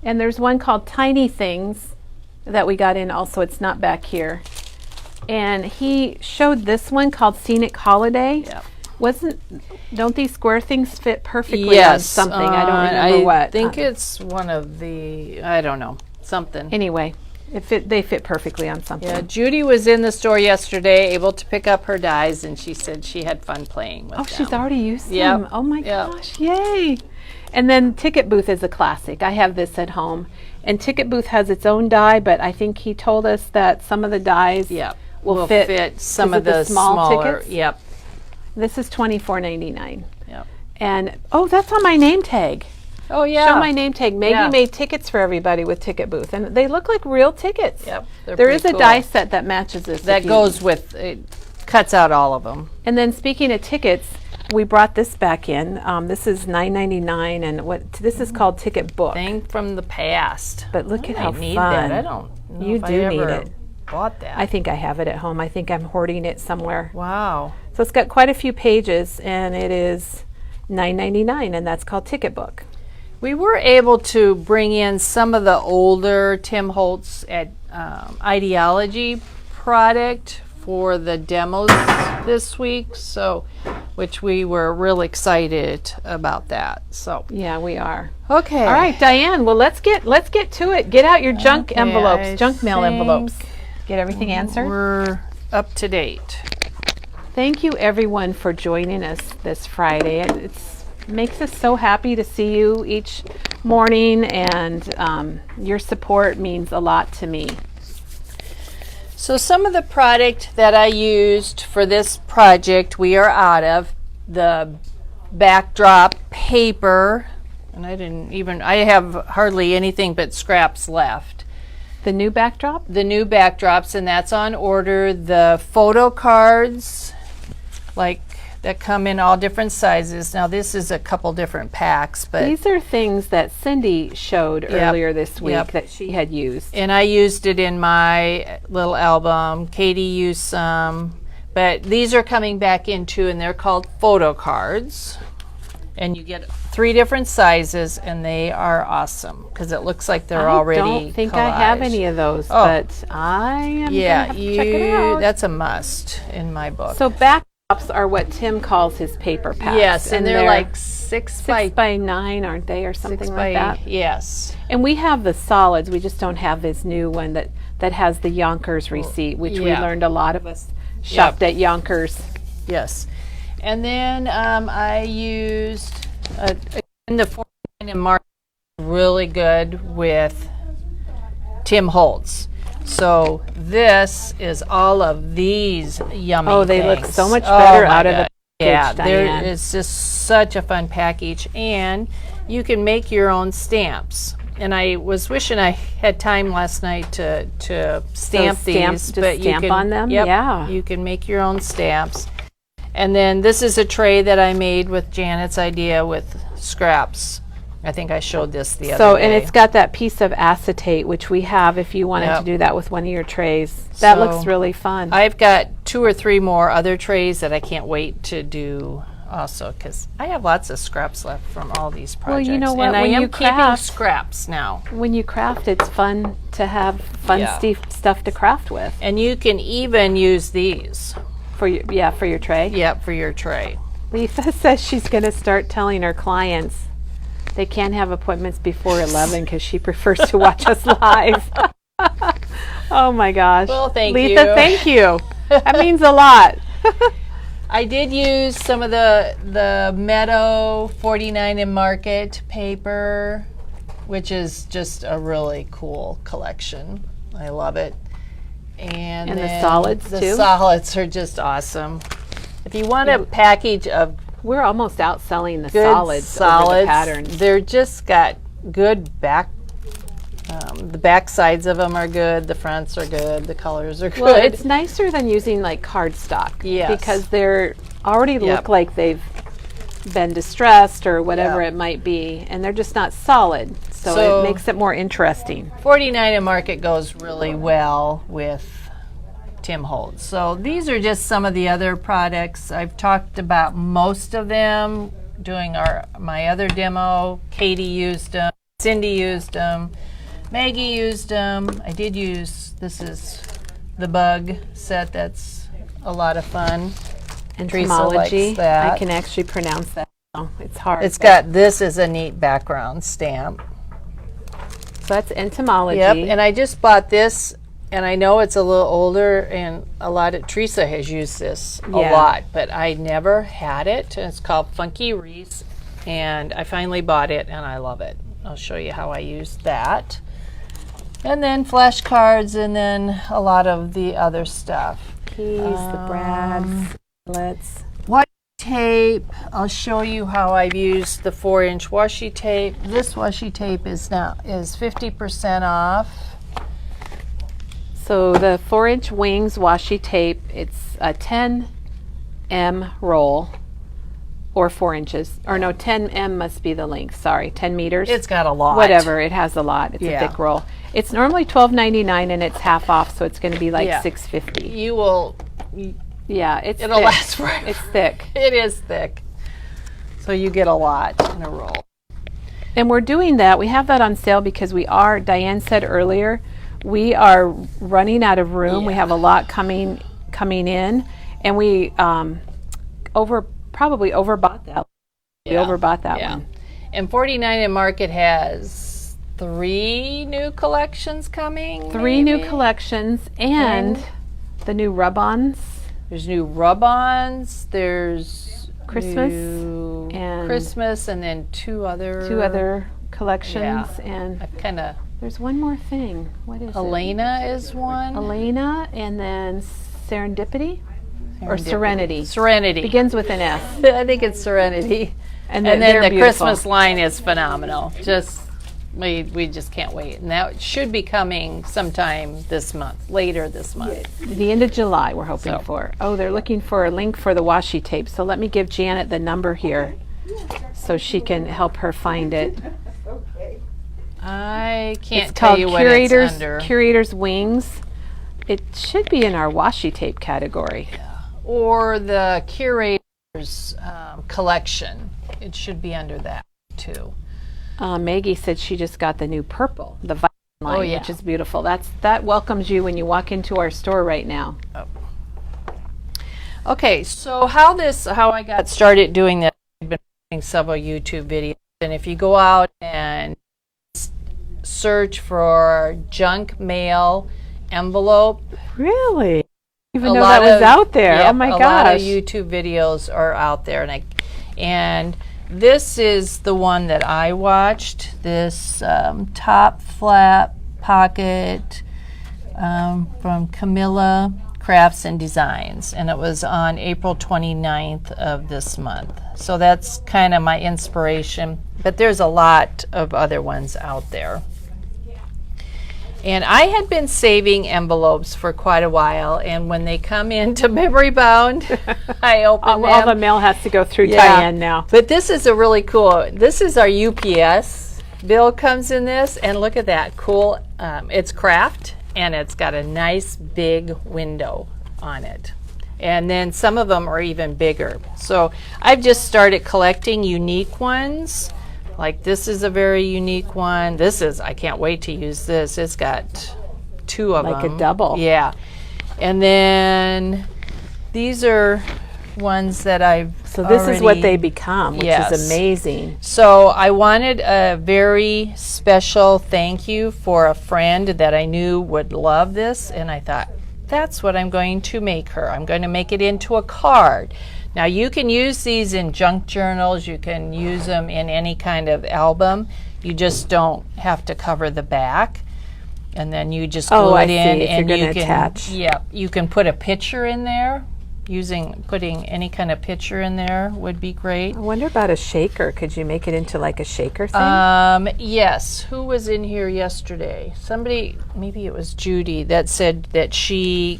and there's one called Tiny Things that we got in also. It's not back here. And he showed this one called Scenic Holiday. Yep. Don't these square things fit perfectly on something? I don't remember what. I think it's one of the, I don't know, something. Anyway, they fit perfectly on something. Yeah, Judy was in the store yesterday, able to pick up her dies, and she said she had fun playing with them. She's already used Yep. them. Oh my Yep. gosh, yay. And then Ticket Booth is a classic. I have this at home. And Ticket Booth has its own die, but I think he told us that some of the dies will fit some is of it the smaller tickets. Yep. This is $24.99. Yep. And that's on my name tag. Oh yeah. Show my name tag. Maggie Yeah. made tickets for everybody with Ticket Booth, and they look like real tickets. Yep. There is a cool. die set that matches this. that if you- goes with it. Cuts out all of them. And then speaking of tickets, we brought this back in. This is $9.99, and this is called Ticket Book. Thing from the past. But look at I how need fun. that. I don't know You if do I need ever it. bought that. I think I have it at home. I think I'm hoarding it somewhere. Wow. So it's got quite a few pages, and it is $9.99, and that's called Ticket Book. We were able to bring in some of the older Tim Holtz at Ideology product for the demos this week, which we were really excited about that. So Yeah, we are. okay, All right, Diane. Well, let's get to it. Get out your junk Okay, envelopes, I junk mail think envelopes. Get everything answered. we're up to date. Thank you, everyone, for joining us this Friday. It makes us so happy to see you each morning, and your support means a lot to me. So some of the product that I used for this project we are out of. The backdrop paper, and I have hardly anything but scraps left. The new backdrop? The new backdrops, and that's on order. The photo cards, like that come in all different sizes. Now this is a couple different packs, but These are things that Cindy showed earlier this week that she had used. and I used it in my little album. Katie used some, but these are coming back in too, and they're called photo cards. And you get 3 different sizes, and they are awesome because it looks like they're already I don't think I have collaged. any of those, Oh. but I am Yeah, gonna have to check it out. that's a must in my book. So backdrops are what Tim calls his paper packs. Yes, and they're like 6 by 9, aren't they, or something like that? Yes. And we have the solids. We just don't have this new one that has the Yonkers receipt, which we yeah. learned a lot of us shopped at Yonkers. Yes. And then I used in the 49 and Mark really good with Tim Holtz. So this is all of these yummy Oh, they look things. so much Oh better my out of the God. Yeah, package, Diane. it's just such a fun package, and you can make your own stamps. And I was wishing I had time last night to stamp these, to but you stamp can on them? Yep, Yeah. you can make your own stamps. And then this is a tray that I made with Janet's idea with scraps. I think I showed this the other So, day. and it's got that piece of acetate, which we have if you wanted Yep. to do that with one of your trays. That So, looks really fun. I've got 2 or 3 more other trays that I can't wait to do also, because I have lots of scraps left from all these Well, projects. you know what, and I when am you keeping craft- scraps now. When you craft, it's fun to have fun Yeah. stuff to craft with And you can even use these. for your tray. Yep, for your tray. Lisa says she's going to start telling her clients they can't have appointments before 11 because she prefers to watch us live. Oh my gosh. Well, thank Lisa, you. thank you. That means a lot. I did use some of the Meadow 49 and Market paper, which is just a really cool collection. I love it. And the then solids, the too? solids are just awesome. If you want a package of We're almost outselling the good solids over the pattern. they're just got good back. The back sides of them are good. The fronts are good. The colors are good. Well, it's nicer than using like cardstock. Yes. Because they're already Yep. look like they've been distressed or whatever Yep. it might be, and they're just not solid. So So- it makes it more interesting. 49 and Market goes really well with Tim Holtz. So these are just some of the other products. I've talked about most of them doing my other demo. Katie used them. Cindy used them. Maggie used them. I did use, this is the bug set. That's a lot of fun. Teresa likes Entomology. that. I can actually pronounce that. Oh, it's hard. It's got, this is a neat background stamp. So that's entomology. Yep, and I just bought this, and I know it's a little older, and Teresa has used this a Yeah. lot, but I never had it. And it's called Funky Reese, and I finally bought it, and I love it. I'll show you how I used that. And then flashcards, and then a lot of the other stuff. Keys, the brads, let's. Tape. I'll show you how I've used the 4-inch washi tape. This washi tape is 50% off. So the 4-inch wings washi tape, it's a 10M roll, or 4 inches. Or no, 10M must be the length. Sorry, 10 meters. It's got a lot. Whatever, it has a lot. It's Yeah. a thick roll. It's normally $12.99 and it's half off, so it's going to be like Yeah. $6.50. You will. Yeah, it's It'll thick. last forever. It's thick. It is thick. So you get a lot in a roll. And we're doing that. We have that on sale because Diane said earlier, we are running out of room. We Yeah. have a lot coming in, and we probably overbought that. We overbought that one. And 49 and Market has 3 new collections coming. 3 new maybe? collections and the new rub-ons. There's new rub-ons. There's Christmas new and Christmas, and then 2 other. 2 other collections, Yeah. and I've kind of There's one more thing. What is Elena is it? one. Elena, and then Serendipity? Or Serenity? Serenity. Begins with an S. I think it's Serenity. And then they're the beautiful. Christmas line is phenomenal. We just can't wait. And that should be coming sometime this month, later this month. The end of July, we're hoping So. for. Oh, they're looking for a link for the washi tape. So let me give Janet the number here so she can help her find it. I can't It's tell called you what it's under. Curator's Wings. It should be in our washi tape category. Or the Curator's collection. It should be under that too. Maggie said she just got the new purple, the violet line, yeah. which is beautiful. That welcomes you when you walk into our store right now. Okay, so how I got started doing this, I've been watching several YouTube videos, and if you go out and search for junk mail envelope, Really? Even a though lot that was of- out there. yep, Oh my a gosh. lot of YouTube videos are out there, and this is the one that I watched. This top flap pocket from Camilla Crafts and Designs, and it was on April 29th of this month. So that's kind of my inspiration, but there's a lot of other ones out there. And I had been saving envelopes for quite a while, and when they come into Memory Bound, I open them. All the mail has to go through Yeah. Diane now. But this is a really cool, this is our UPS bill comes in this, and look at that, cool. It's craft, and it's got a nice big window on it. And then some of them are even bigger. So I've just started collecting unique ones. Like this is a very unique one. I can't wait to use this. It's got two of them. Like a double. Yeah. And then these are ones that I've So this is what already- they become, which Yes. is amazing. So I wanted a very special thank you for a friend that I knew would love this, and I thought, that's what I'm going to make her. I'm going to make it into a card. Now you can use these in junk journals, you can use them in any kind of album. You just don't have to cover the back. And then you just glue I it in, see, if and you're you gonna can attach. yeah, you can put a picture in there. Putting any kind of picture in there would be great. I wonder about a shaker. Could you make it into like a shaker thing? Yes. Who was in here yesterday? Somebody, maybe it was Judy, that said that she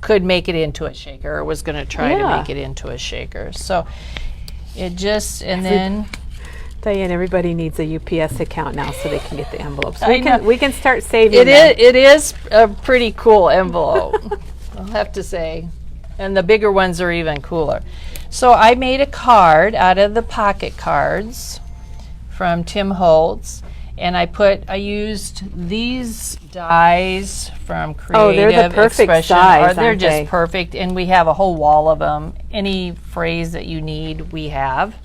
could make it into a shaker, or was going to try to Yeah. make it into a shaker. So it just, and then Diane, everybody needs a UPS account now so they can get the envelopes. I know. We can start saving it them. is a pretty cool envelope, I'll have to say. And the bigger ones are even cooler. So I made a card out of the pocket cards from Tim Holtz, and I used these dies from Creative Oh, they're the perfect Expression. dies, They're aren't just they? perfect, and we have a whole wall of them. Any phrase that you need, we have.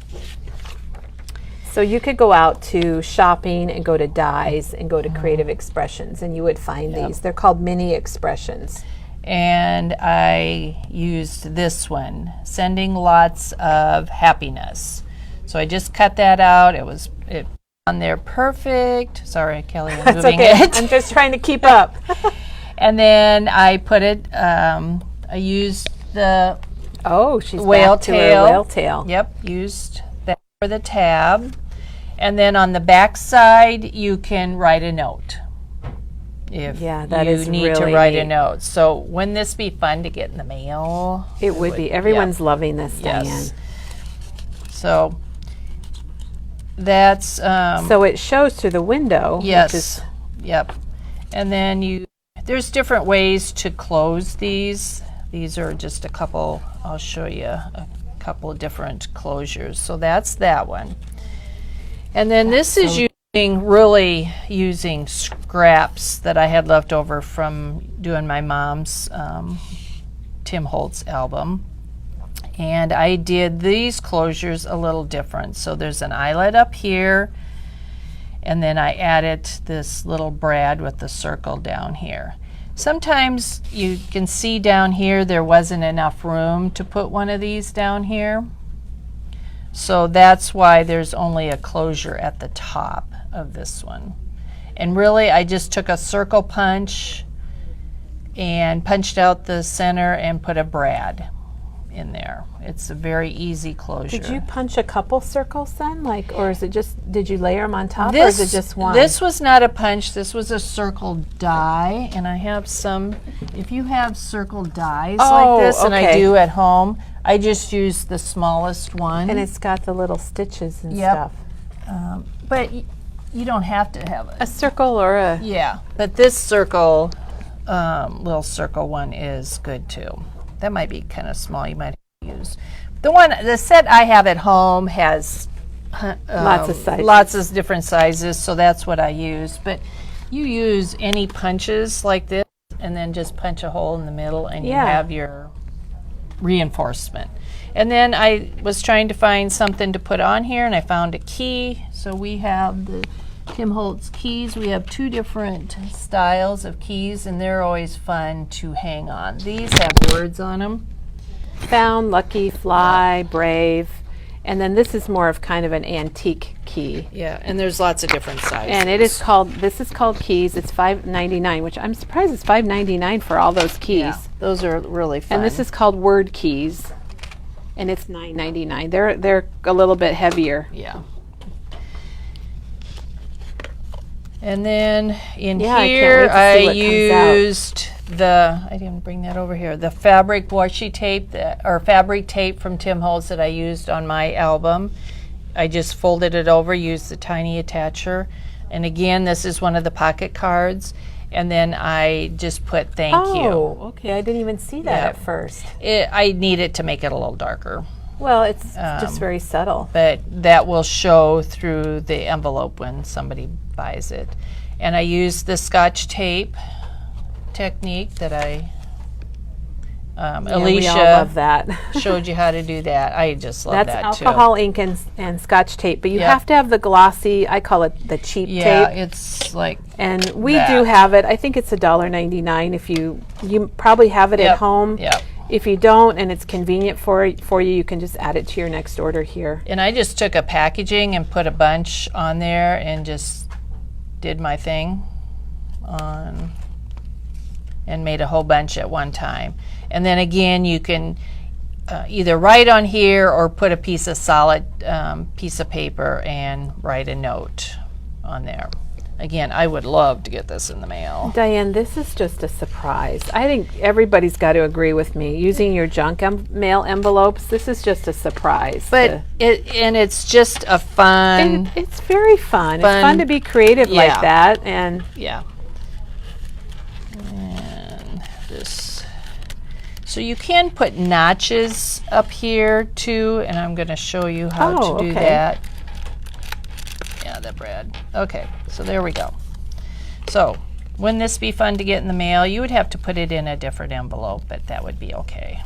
So you could go out to shopping and go to Dyes and go to Creative Expressions, and you would find these. They're called mini expressions. And I used this one, Sending Lots of Happiness. So I just cut that out. It on there perfect. Sorry, Kelly, I'm That's moving okay. it. I'm just trying to keep up. And then I put it, I used the Oh, she's whale back to tail. her whale tail. Yep, used that for the tab. And then on the back side, you can write a note. If Yeah, that you is need to really write a neat. note. So wouldn't this be fun to get in the mail? It would be. Everyone's loving this, Yes. Diane. So that's So it shows through the window. yes, Which is, yep. And then there's different ways to close these. These are just a couple. I'll show you a couple of different closures. So that's that one. And then this is using scraps that I had left over from doing my mom's Tim Holtz album. And I did these closures a little different. So there's an eyelet up here, and then I added this little brad with the circle down here. Sometimes you can see down here there wasn't enough room to put one of these down here. So that's why there's only a closure at the top. of this one. And really, I just took a circle punch and punched out the center and put a brad in there. It's a very easy closure. Did you punch a couple circles then? Like, or is it just, did you layer them on top, or is it just one? This was not a punch, this was a circle die, and I have some, if you have circle dies like this, and I okay. do at home, I just use the smallest one. And it's got the little stitches and Yep. stuff. But you don't have to have A circle or a... Yeah, but this circle, little circle one is good too. That might be kind of small, you might use. The set I have at home has Lots of sizes. lots of different sizes, so that's what I use. But you use any punches like this, and then just punch a hole in the middle, and you Yeah. have your reinforcement. And then I was trying to find something to put on here, and I found a key. So we have the Tim Holtz keys. We have 2 different styles of keys, and they're always fun to hang on. These have words on them. Found, lucky, fly, brave. And then this is more of kind of an antique key. Yeah, and there's lots of different sizes. And it is called, this is called keys. It's $5.99, which I'm surprised it's $5.99 for all those keys. Yeah, those are really fun. And this is called word keys. And it's $9.99. They're a little bit heavier. Yeah. And then in Yeah, I can't wait here to see I what comes out. used I didn't bring that over here, the fabric washi tape or fabric tape from Tim Holtz that I used on my album. I just folded it over, used the tiny attacher. And again, this is one of the pocket cards. And then I just put thank you. Oh, okay. I didn't even see that Yeah. at first. I need it to make it a little darker. Well, it's just very subtle. But that will show through the envelope when somebody buys it. And I used the Scotch tape technique that We all Alicia love that. showed you how to do that. I just love That's that alcohol ink and Scotch tape, but you Yep. have to have the glossy, I call it the cheap too. Yeah, tape. it's like And we that. do have it. I think it's $1.99 if you probably have it Yep, at home. yep. If you don't and it's convenient for you, you can just add it to your next order here. And I just took a packaging and put a bunch on there and just did my thing on and made a whole bunch at one time. And then again, you can either write on here or put a piece of solid piece of paper and write a note on there. Again, I would love to get this in the mail. Diane, this is just a surprise. I think everybody's got to agree with me. Using your junk mail envelopes, this is just a surprise. But it's just a fun, it's very fun. It's fun- fun to be creative yeah. like that. And yeah. And this, so you can put notches up here too, and I'm going to show you how to do okay. that. Yeah, that Brad. Okay, so there we go. So, wouldn't this be fun to get in the mail? You would have to put it in a different envelope, but that would be okay.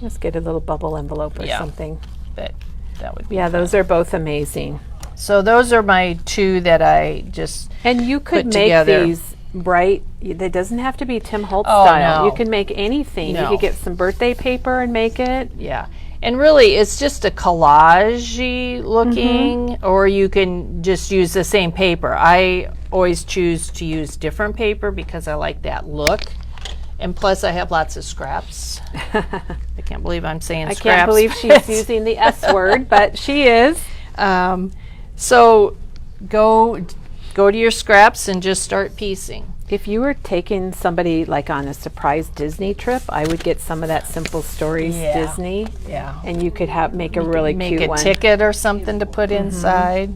let's get a little bubble envelope or Yeah. something. But that would be Yeah, fun. those are both amazing. So those are my 2 that I just And you could put make together. these bright. That doesn't have to be Tim Holtz Oh, style. no. You can make anything. No. You could get some birthday paper and make it. Yeah, and really it's just a collage-y looking, or you can just use the same paper. I always choose to use different paper because I like that look, and plus I have lots of scraps. I can't believe I'm saying I scraps. can't believe she's using the S word, but she is. So go to your scraps and just start piecing. If you were taking somebody like on a surprise Disney trip, I would get some of that Simple Stories Yeah. Disney, Yeah. and you could make a really Make cute a one. ticket or something to put inside.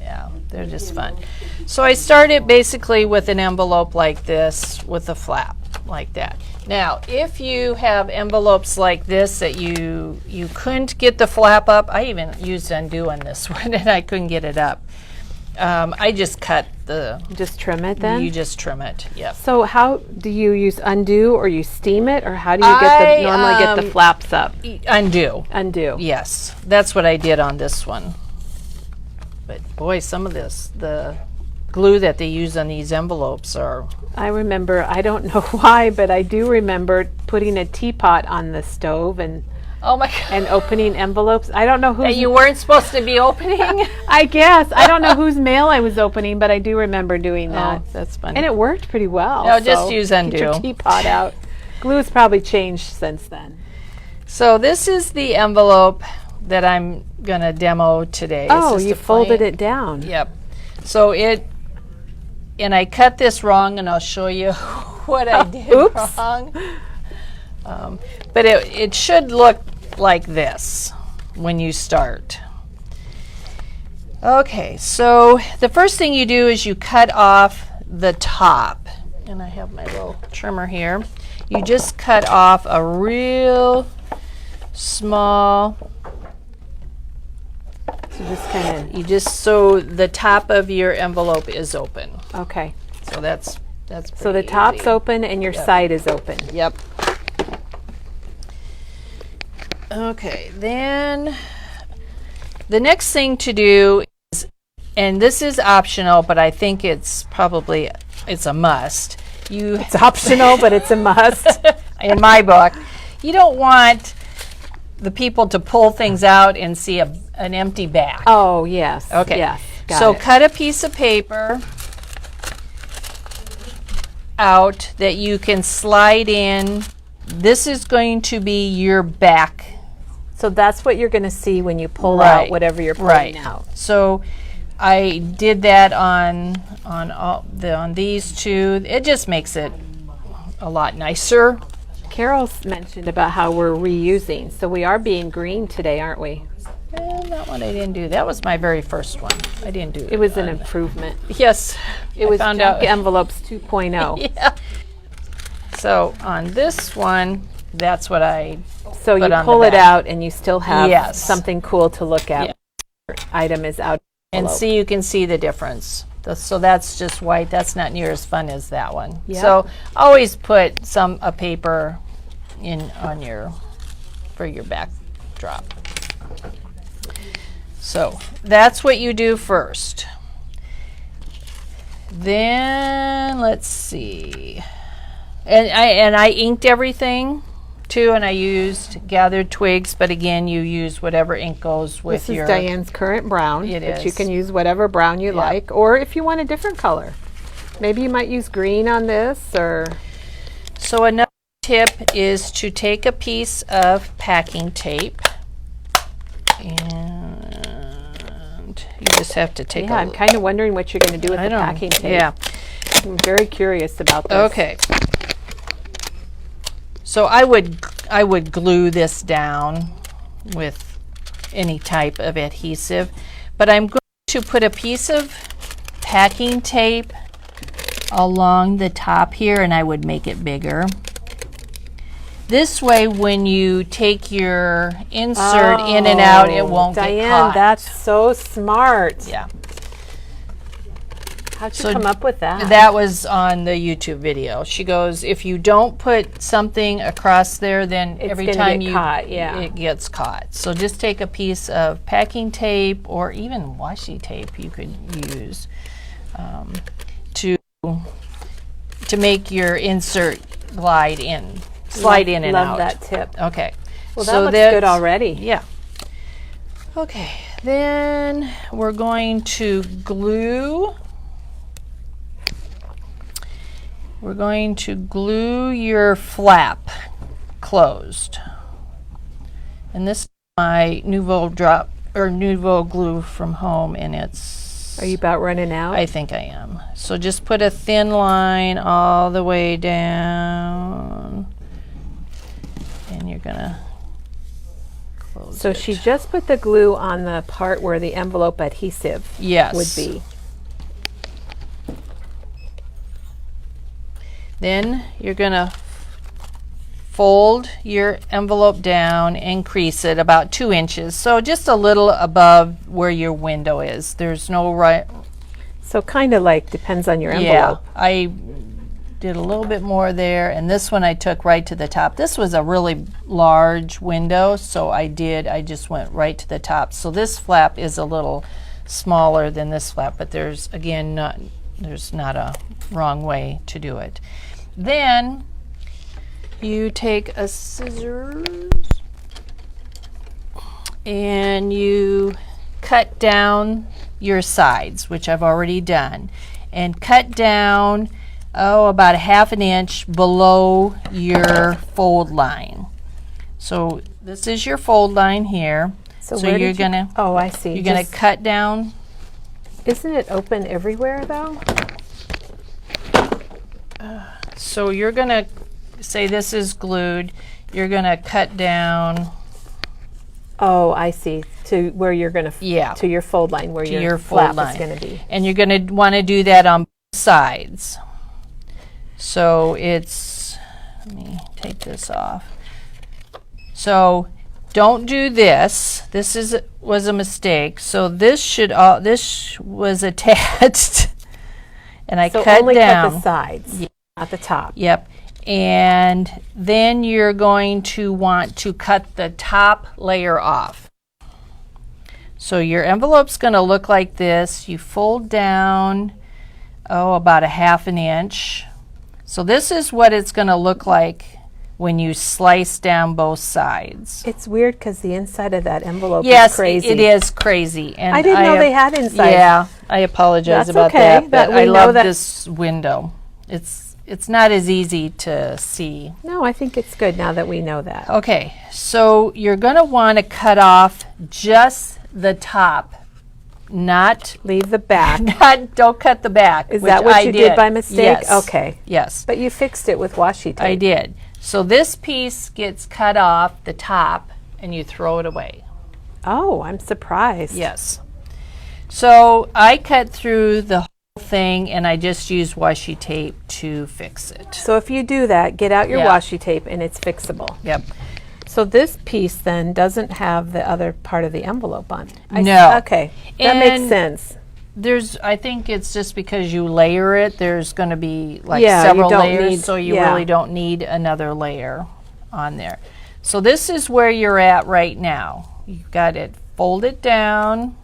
Yeah, they're just fun. So I started basically with an envelope like this with a flap like that. Now, if you have envelopes like this that you couldn't get the flap up, I even used undo on this one and I couldn't get it up. I just cut the, Just trim it then. you just trim it, yep. So how do you use undo, or you steam it, or how do you normally get the flaps up? Undo. Undo. Yes, that's what I did on this one. But boy, some of the glue that they use on these envelopes are, I remember, I don't know why, but I do remember putting a teapot on the stove, and Oh my God. and opening envelopes. I don't know That who's you weren't supposed to be opening? I guess. I don't know whose mail I was opening, but I do remember doing that. Oh, that's funny. And it worked pretty well. No, just so use Get your undo. teapot out. Glue's probably changed since then. So this is the envelope that I'm going to demo today. It's Oh, just you a folded plain- it down. Yep. So and I cut this wrong, and I'll show you what I did oops. wrong. But it should look like this when you start. Okay, so the first thing you do is you cut off the top. And I have my little trimmer here. You just cut off a real small, So just kind so the top of your envelope is open. of, okay. So that's So the pretty top's easy. open and your side is open. Yep. Okay, then the next thing to do is, and this is optional, but I think it's a must. It's optional, but it's a must. In my book, you don't want the people to pull things out and see an empty back. Oh, yes. Okay. Yes. So Got it. cut a piece of paper out that you can slide in. This is going to be your back. So that's what you're going to see when you pull Right. out whatever you're pulling Right. out. So I did that on these two. It just makes it a lot nicer. Carol's mentioned about how we're reusing. So we are being green today, aren't we? That one I didn't do. That was my very first one. I didn't do it. It was an improvement. Yes. It was found junk out. envelopes 2.0. Yeah. So on this one, that's what I So you put on the pull it back. out and you still have Yes. something cool to look at. Yeah. Your item is out. And envelope. see, you can see the difference. So that's just white. That's not near as fun as that one. Yep. So always put a paper for your backdrop. So that's what you do first. Then let's see. And I inked everything too, and I used gathered twigs, but again, you use whatever ink goes with This your. is Diane's current brown. It but you is. can use whatever brown you Yeah. like, or if you want a different color. Maybe you might use green on this, or So another tip is to take a piece of packing tape, and you just have to take yeah, I'm kind of wondering what you're going to do with the packing tape. Yeah. I'm very curious about this. Okay. So I would glue this down with any type of adhesive, but I'm going to put a piece of packing tape along the top here, and I would make it bigger. This way, when you take your insert in and out, it won't Diane, get caught. that's so smart. Yeah. How'd you So come up with that? That was on the YouTube video. She goes, if you don't put something across there, then every gonna time get caught, yeah. it gets caught. So just take a piece of packing tape or even washi tape you could use to make your insert slide in and Love out. that tip. Okay. Well, that so looks that's- good already. Yeah. Okay. Then we're going to glue. We're going to glue your flap closed. And this is my Nouveau glue from home, and it's. Are you about running out? I think I am. So just put a thin line all the way down, and you're gonna close So it. she just put the glue on the part where the envelope adhesive Yes. would be. Then you're gonna fold your envelope down and crease it about 2 inches, so just a little above where your window is. There's no right. So kind of like depends on your Yeah, envelope. I did a little bit more there, and this one I took right to the top. This was a really large window, so I just went right to the top. So this flap is a little smaller than this flap, but there's not a wrong way to do it. Then you take a scissors and you cut down your sides, which I've already done, and cut down about 1/2 inch below your fold line. So this is your fold line here. So where you're did you- gonna Oh, I see. you're gonna cut down. Isn't it open everywhere though? So you're gonna say this is glued. You're gonna cut down Oh, I see. To where you're gonna Yeah. to your fold line where your your flap fold line, is gonna be. and you're gonna want to do that on both sides. So it's, let me take this off. So don't do this. This was a mistake. So this was attached, and I So cut only down. cut the sides, not the top. Yep. And then you're going to want to cut the top layer off. So your envelope's going to look like this. You fold down, about 1/2 inch. So this is what it's going to look like when you slice down both sides. It's weird because the inside of that envelope Yes, is crazy. it is crazy. And I didn't know they had inside. Yeah, I apologize That's about okay, that, but but we I know love that- this window. It's not as easy to see. No, I think it's good now that we know that. Okay, so you're going to want to cut off just the top, not Leave the back. don't cut the back. Is which that what I you did by mistake? Yes. Okay. Yes, But you fixed it with washi tape. I did. So this piece gets cut off the top, and you throw it away. Oh, I'm surprised. Yes. So I cut through the whole thing, and I just used washi tape to fix it. So if you do that, get out your Yeah. washi tape and it's fixable. Yep. So this piece then doesn't have the other part of the envelope on. No. Okay, that makes And sense. I think it's just because you layer it, there's going to be like Yeah, you several don't layers, need- so you yeah. really don't need another layer on there. So this is where you're at right now. You've got it folded down.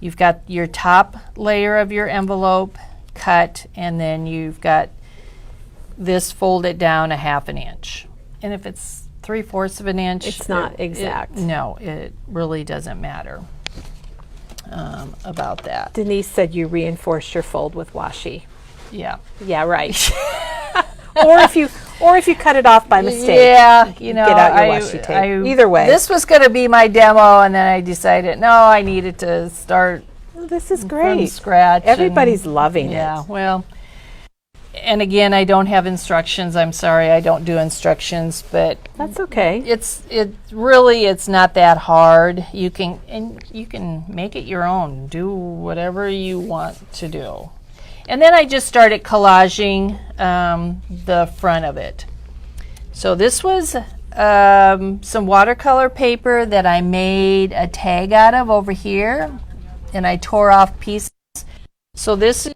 You've got your top layer of your envelope cut, and then you've got this folded down 1/2 inch. And if it's 3/4 of an inch, It's not exact. No, it really doesn't matter about that. Denise said you reinforced your fold with washi. Yeah. Yeah, right. or if you cut it off by mistake. Yeah, get out your washi tape. Either way. This was going to be my demo, and then I decided, no, I needed to start Oh, this is from great. scratch. Everybody's loving Yeah, it. well, and again, I don't have instructions. I'm sorry, I don't do instructions, but That's okay. it's not that hard. You can make it your own. Do whatever you want to do. And then I just started collaging the front of it. So this was some watercolor paper that I made a tag out of over here, and I tore off pieces. So this is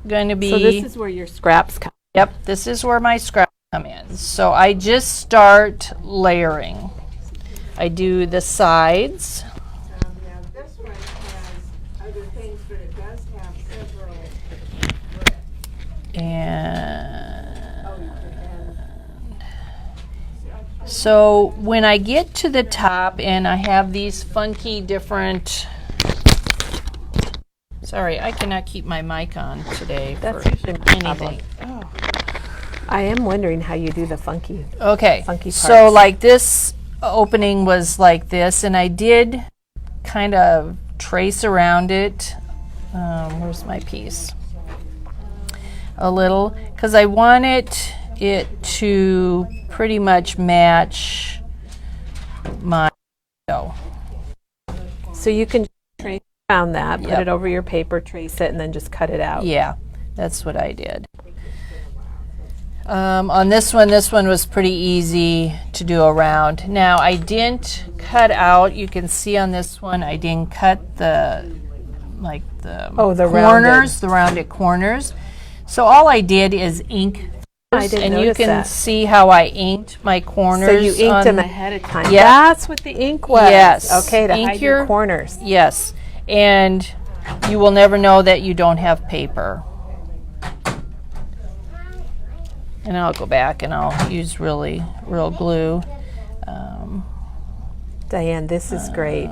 going to be... So this is where your scraps come. Yep, this is where my scraps come in. So I just start layering. I do the sides. Yeah, this one has other things, but it does have several And so when I get to the top and I have these funky different... Sorry, I cannot keep my mic on today That's for usually my anything. I am wondering how you do the funky. Okay, Funky so parts. like this opening was like this, and I did kind of trace around it. Where's my piece? A little, because I wanted it to pretty much match my window. So you can trace around that, put Yep. it over your paper, trace it, and then just cut it out. Yeah, that's what I did. On this one was pretty easy to do around. Now I didn't cut out, you can see on this one, I didn't cut the the corners, the rounded corners. So all I did is ink, I didn't and you notice can that. see how I inked my corners. So you inked on- them ahead of time. Yeah. That's what the ink was. Yes. Okay, to Ink hide your your- corners. Yes, and you will never know that you don't have paper. And I'll go back and I'll use real glue. Diane, this is great.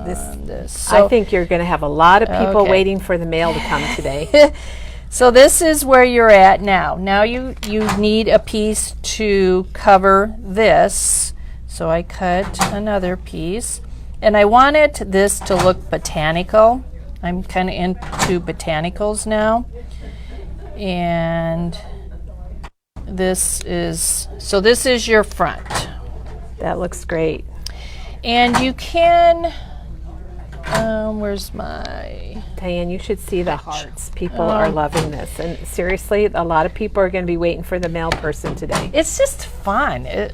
So, I think you're going to have a lot of people Okay. waiting for the mail to come today. so this is where you're at now. Now you need a piece to cover this. So I cut another piece. And I wanted this to look botanical. I'm kind of into botanicals now. And this is your front. That looks great. And you can, where's my, Diane, you should see the hearts. People are loving this. And seriously, a lot of people are going to be waiting for the mail person today. it's just fun. It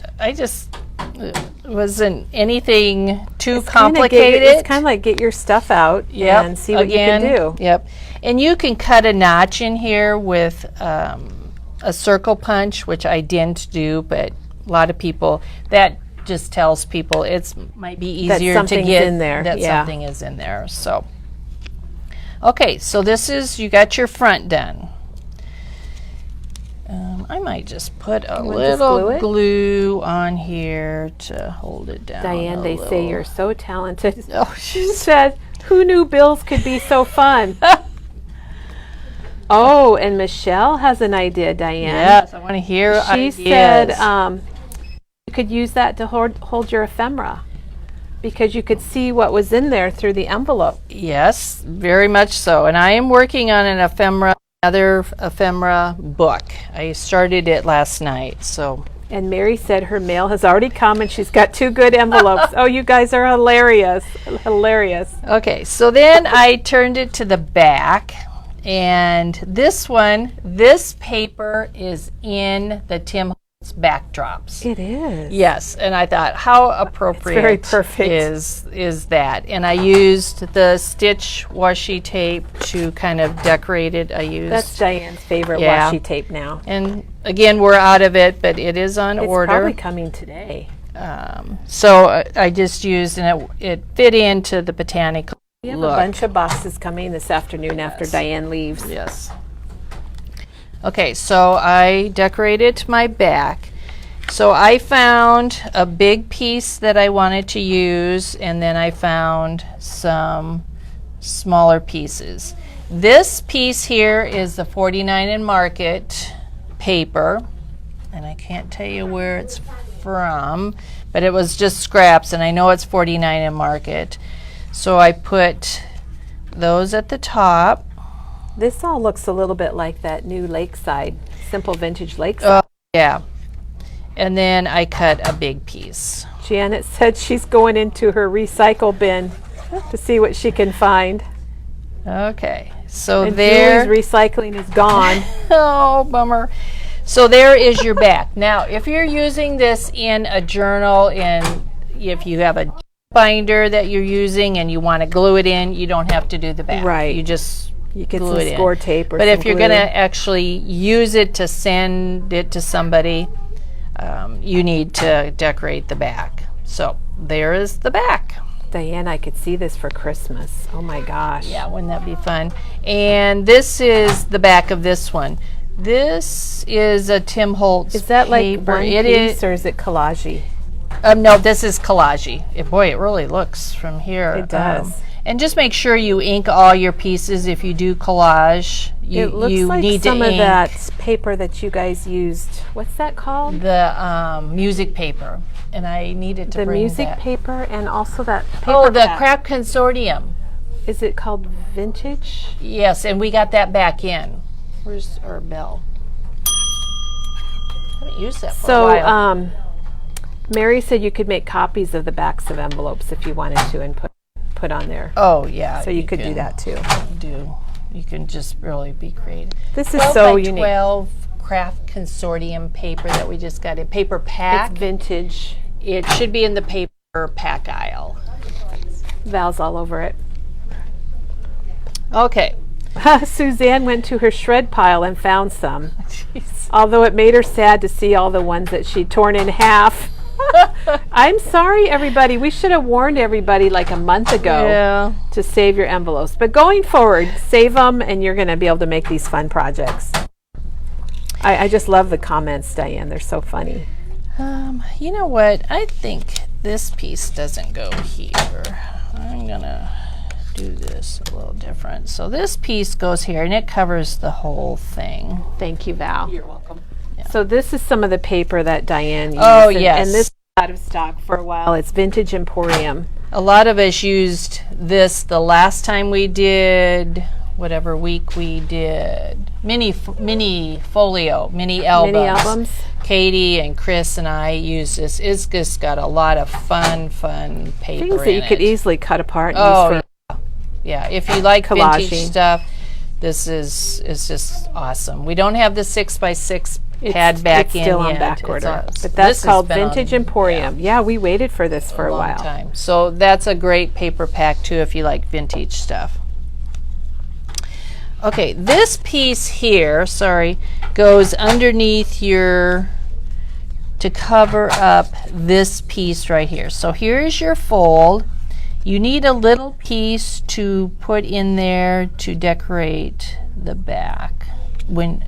wasn't anything too complicated. It's kind of like get your stuff out and see what you can do. Yep. And you can cut a notch in here with a circle punch, which I didn't do, but a lot of people, that just tells people it might be easier to something's get in there. that Yeah. something is in there. So, okay, so you got your front done. I might just put a wanna just little glue it? glue on here to hold it down. Diane, a they say little. you're so talented. Oh, She said, who knew bills could be so fun? Oh, and Michelle has an idea, Diane. Yes, I want to hear She ideas. said you could use that to hold your ephemera because you could see what was in there through the envelope. Yes, very much so. And I am working on another ephemera book. I started it last night, so. And Mary said her mail has already come and she's got 2 good envelopes. Oh, you guys are hilarious. Hilarious. Okay, so then I turned it to the back. And this paper is in the Tim Holtz backdrops. It is. Yes, and I thought, how appropriate very perfect. is that? And I used the stitch washi tape to kind of decorate it. That's Diane's favorite Yeah. washi tape now. And again, we're out of it, but it is on It's order. probably coming today. So I just used, and it fit into the botanical We have look. a bunch of boxes coming this afternoon after Diane leaves. Yes. Okay, so I decorated my back. So I found a big piece that I wanted to use, and then I found some smaller pieces. This piece here is the 49 and Market paper, and I can't tell you where it's from, but it was just scraps, and I know it's 49 and Market. So I put those at the top. This all looks a little bit like that new Lakeside, Simple Vintage Lakeside. Yeah. And then I cut a big piece. Janet said she's going into her recycle bin to see what she can find. Okay. So And there. Julie's recycling is gone. Oh, bummer. So there is your back. Now, if you're using this in a journal, and if you have a binder that you're using and you want to glue it in, you don't have to do the back. Right. You just You get glue some it in. score tape or But some if you're glue. going to actually use it to send it to somebody, you need to decorate the back. So there is the back. Diane, I could see this for Christmas. Oh my gosh. Yeah, wouldn't that be fun? And this is the back of this one. This is a Tim Holtz Is that like paper. one It piece is. or is it collage-y? No, this is collage-y. Boy, it really looks from here. It does. And just make sure you ink all your pieces. If you do collage, you It looks like need some to of ink that paper that you guys used. What's that called? the music paper. And I needed to The bring music that. paper and also that paper. Oh, the pack. Craft Consortium. Is it called vintage? Yes, and we got that back in. Where's our bell? I haven't used that for a So, while. Mary said you could make copies of the backs of envelopes if you wanted to and put on there. Oh, yeah. So you could do can that too. You can just really be creative. This is 12 so by unique. 12 Craft Consortium paper that we just got in. Paper pack. It's vintage. It should be in the paper pack aisle. Val's all over it. Okay. Suzanne went to her shred pile and found some. Although it made her sad to see all the ones that she'd torn in half. I'm sorry, everybody. We should have warned everybody like a month ago Yeah. to save your envelopes. But going forward, save them and you're going to be able to make these fun projects. I just love the comments, Diane. They're so funny. You know what? I think this piece doesn't go here. I'm gonna do this a little different. So this piece goes here and it covers the whole thing. Thank you, Val. You're welcome. So this is some of the paper that Diane used. Oh, and, yes. And this is out of stock for a while. It's Vintage Emporium. A lot of us used this the last time we did whatever week we did mini folio, mini albums. Mini albums. Katie and Chris and I use this. It's just got a lot of fun paper Things that you could easily cut apart and Oh, use for yeah. If you like collaging. vintage stuff, this is just awesome. We don't have the 6x6 pad back it's in still on yet. back It's order. on- But this that's has called been on- Vintage Emporium. Yeah, we waited for this for a long while. time. So that's a great paper pack too if you like vintage stuff. Okay, this piece here, goes underneath your, to cover up this piece right here. So here is your fold. You need a little piece to put in there to decorate the back when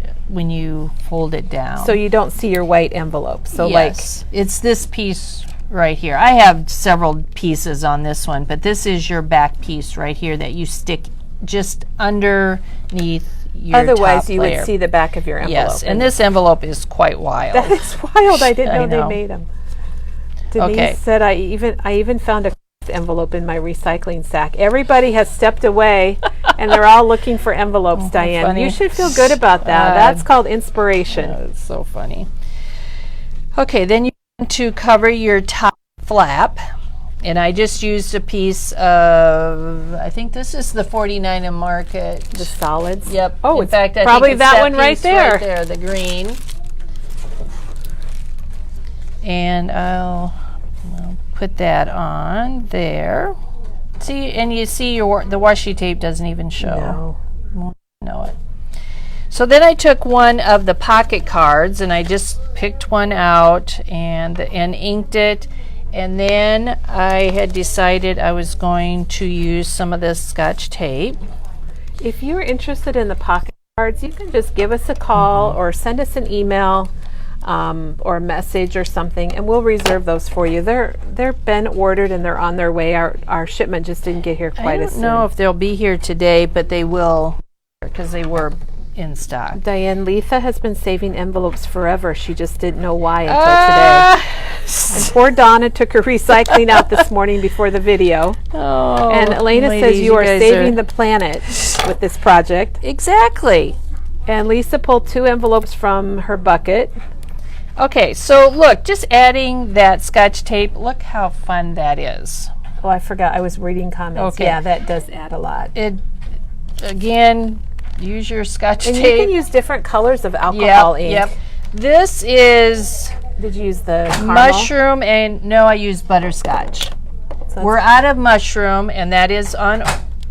you fold it down. So you don't see your white envelope. So Yes, it's this piece right here. I have several pieces on this one, but this is your back piece right here that you stick just underneath your otherwise top you layer. would see the back of your envelope. Yes, and this envelope is quite wild. That is wild. I didn't I know they know. made them. Denise Okay. said I even found a envelope in my recycling sack. Everybody has stepped away and they're all looking for envelopes, Diane. funny. You should feel good about that. That's called inspiration. It's so funny. Okay, then you want to cover your top flap. And I just used a piece of, I think this is the 49 and Market. The solids. Yep. Oh, in it's fact, I probably think it's that one right piece there. Right there, the green. And I'll put that on there. See, and you see the washi tape doesn't even show. No. Won't know it. So then I took one of the pocket cards and I just picked one out and inked it. And then I had decided I was going to use some of this Scotch tape. If you're interested in the pocket cards, you can just give us a call or send us an email or a message or something, and we'll reserve those for you. They're been ordered and they're on their way. Our shipment just didn't get here quite as I soon. don't know if they'll be here today, but they will because they were in stock. Diane, Letha has been saving envelopes forever. She just didn't know why until today. And poor Donna took her recycling out this morning before the video. Oh, And Elena says ladies, you are guys saving the planet with this project. Exactly. And Lisa pulled 2 envelopes from her bucket. Okay, so look, just adding that Scotch tape, look how fun that is. Oh, I forgot. I was reading comments. Okay. Yeah, that does add a lot. It, again, use your Scotch And tape. you can use different colors of alcohol ink. Yep. This is Did you use the caramel? mushroom, and no, I use butterscotch. So, We're out of mushroom, and that is on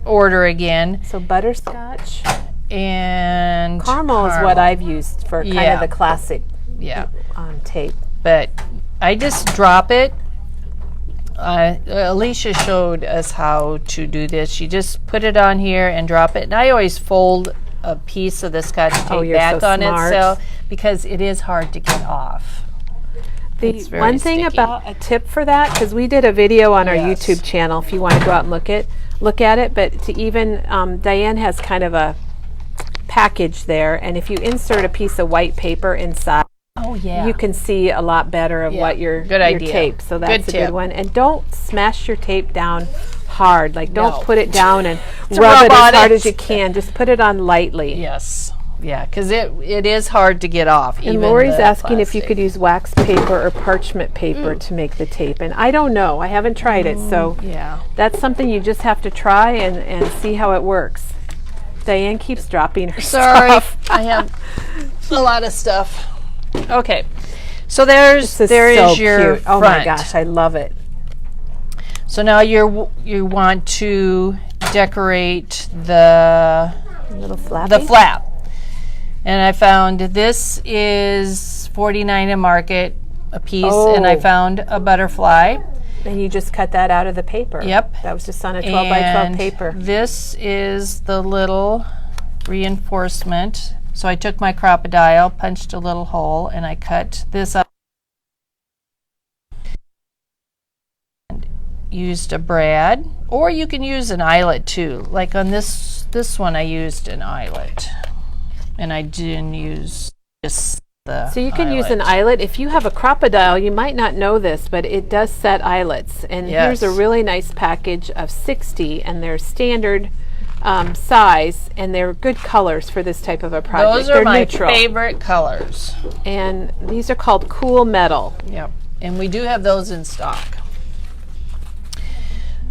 order again. so butterscotch. And Caramel is what I've used for kind Yeah. of the classic yeah. tape. But I just drop it. Alicia showed us how to do this. You just put it on here and drop it. And I always fold a piece of the Scotch tape you're back so on smart. itself because it is hard to get off. The very one thing sticky. about a tip for that, because we did a video on our Yes. YouTube channel if you want to go out and look at it, but to even, Diane has kind of a package there, and if you insert a piece of white paper inside, Oh, yeah. you can see a lot better of Yeah. what your Good idea. tape. So that's Good a tip. good one. And don't smash your tape down hard. Like don't No. put it down and To rub it rub as on hard it. as you can. Just put it on lightly. Yes. Yeah, because it is hard to get off. And even Lori's the asking if you plastic. could use wax paper or parchment paper to make the tape. And I don't know. I haven't tried it. So Yeah. that's something you just have to try and see how it works. Diane keeps dropping her Sorry, stuff. I have a lot of stuff. Okay, so there This is is so your cute. Oh front. my gosh, I love it. So now you want to decorate the Little flappy. flap, and I found this is 49 in Market a piece, and I Oh. found a butterfly. And you just cut that out of the paper. Yep. That was just on a 12 by 12 And paper. this is the little reinforcement. So I took my crocodile, punched a little hole, and I cut this up. used a brad, or you can use an eyelet too. Like on this one, I used an eyelet, and I didn't use just the So you can use an eyelet. If you have a crocodile, you might not know this, but it does set eyelets. And here's a Yes. really nice package of 60, and they're standard size, and they're good colors for this type of a project. Those are they're my neutral. favorite colors. And these are called Cool Metal. Yep, and we do have those in stock.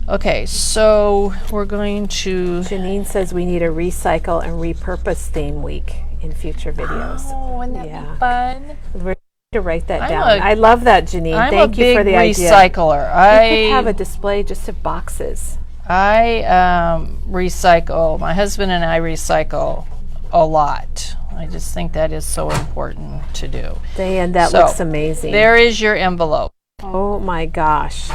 Okay, so we're going to. Janine says we need a recycle and repurpose theme week in future videos. Oh, wouldn't that Yeah. be fun? We're going to write that I'm down. a- I love that, Janine. I'm Thank a you big for the idea. recycler. You could have a display just of boxes. I recycle. My husband and I recycle a lot. I just think that is so important to do. Diane, that So, looks amazing. There is your envelope. Oh my gosh.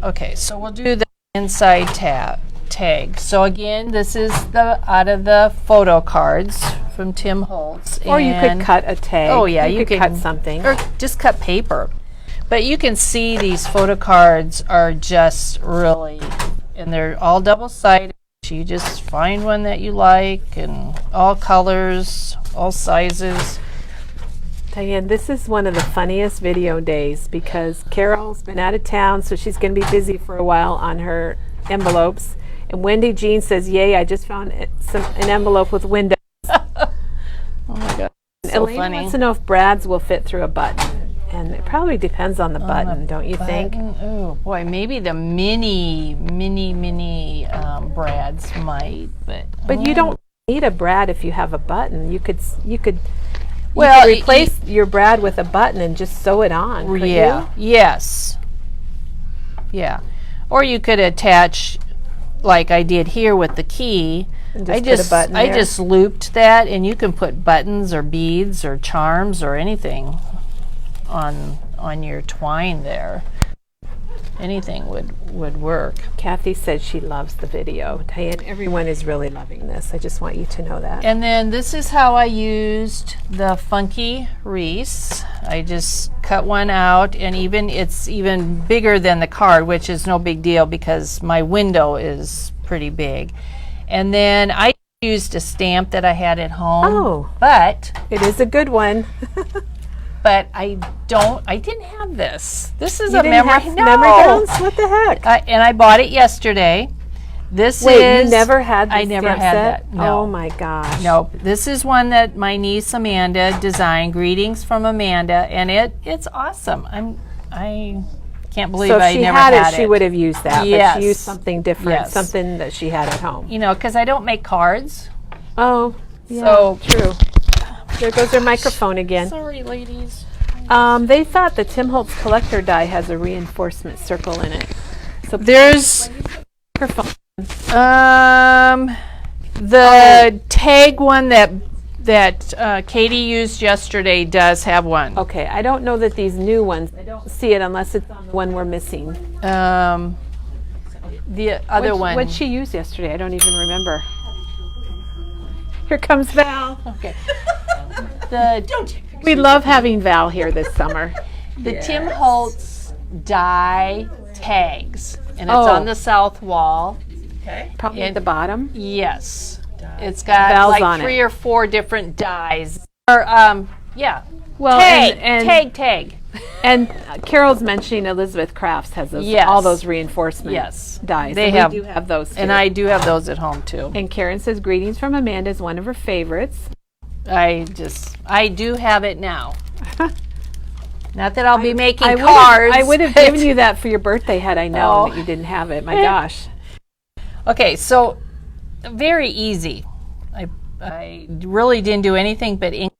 Okay, so we'll do the inside tag. So again, this is out of the photo cards from Tim Holtz. Or you could and- cut a tag. Oh yeah, you could can cut something. or just cut paper. But you can see these photo cards are just really, and they're all double-sided. You just find one that you like, and all colors, all sizes. Diane, this is one of the funniest video days because Carol's been out of town, so she's going to be busy for a while on her envelopes. And Wendy Jean says, "Yay! I just found an envelope with windows." Oh my God, so Elaine funny. wants to know if Brad's will fit through a button, and it probably depends on the button, don't you think? Oh boy, maybe the mini brads might, But you don't need a brad if you have a button. You could Well, replace your brad with a button and just sew it on. Couldn't yeah, you? yes, yeah, or you could attach, like I did here with the key. And I just put a button I there. just looped that, and you can put buttons or beads or charms or anything on your twine there. Anything would work. Kathy said she loves the video. Diane, everyone is really loving this. I just want you to know that. And then this is how I used the funky wreaths. I just cut one out, and it's even bigger than the card, which is no big deal because my window is pretty big. And then I used a stamp that I had at home. Oh. But It is a good one. I didn't have this. This is You a didn't memory. have No. memory bands? What the heck? And I bought it yesterday. This Wait, is. you never had this I never stamp had set? that. No. Oh my gosh. Nope. This is one that my niece Amanda designed. Greetings from Amanda, and it's awesome. I can't believe So if I she never had had it, she would have used that. But Yes. she used something different, Yes. something that she had at home. You know, because I don't make cards. Oh, yeah, So- true. There goes her microphone again. Sorry, ladies. They thought the Tim Holtz collector die has a reinforcement circle in it. So There's microphone. the tag one that Katie used yesterday does have one. Okay, I don't know that these new ones. I don't see it unless it's on the one we're missing. The other one. What'd she use yesterday? I don't even remember. Here comes Val. Okay. We love having Val here this summer. The Tim Holtz die tags, and it's Oh. on the south wall. Probably at the bottom. Yes, it's got Val's like on 3 or 4 different dies. Or yeah, Well, tag, tag. And Carol's mentioning Elizabeth Crafts has those, Yes. all those reinforcement Yes. dies. They and have- we do have those too. And I do have those at home too. And Karen says greetings from Amanda is one of her favorites. I do have it now. Not that I'll be making I cards. would have given you that for your birthday had I known Oh. that you didn't have it. My gosh. Okay, so very easy. I really didn't do anything but ink.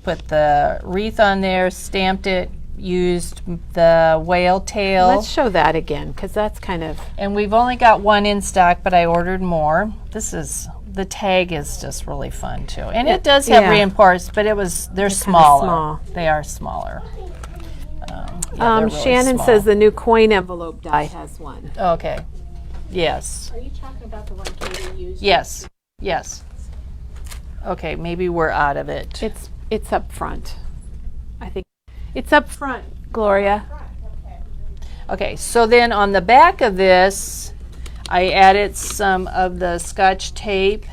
Put the wreath on there, stamped it, used the whale tail. Let's show that again because that's kind of. And we've only got one in stock, but I ordered more. The tag is just really fun too. And it does have Yeah. reinforced, but they're smaller. small. They are smaller. They're really Shannon small. says the new coin envelope die has one. Okay. Yes. Are you talking about the one Katie used? Yes. Yes. Okay, maybe we're out of it. It's up front. I think it's up front, Gloria. Okay, so then on the back of this, I added some of the Scotch tape,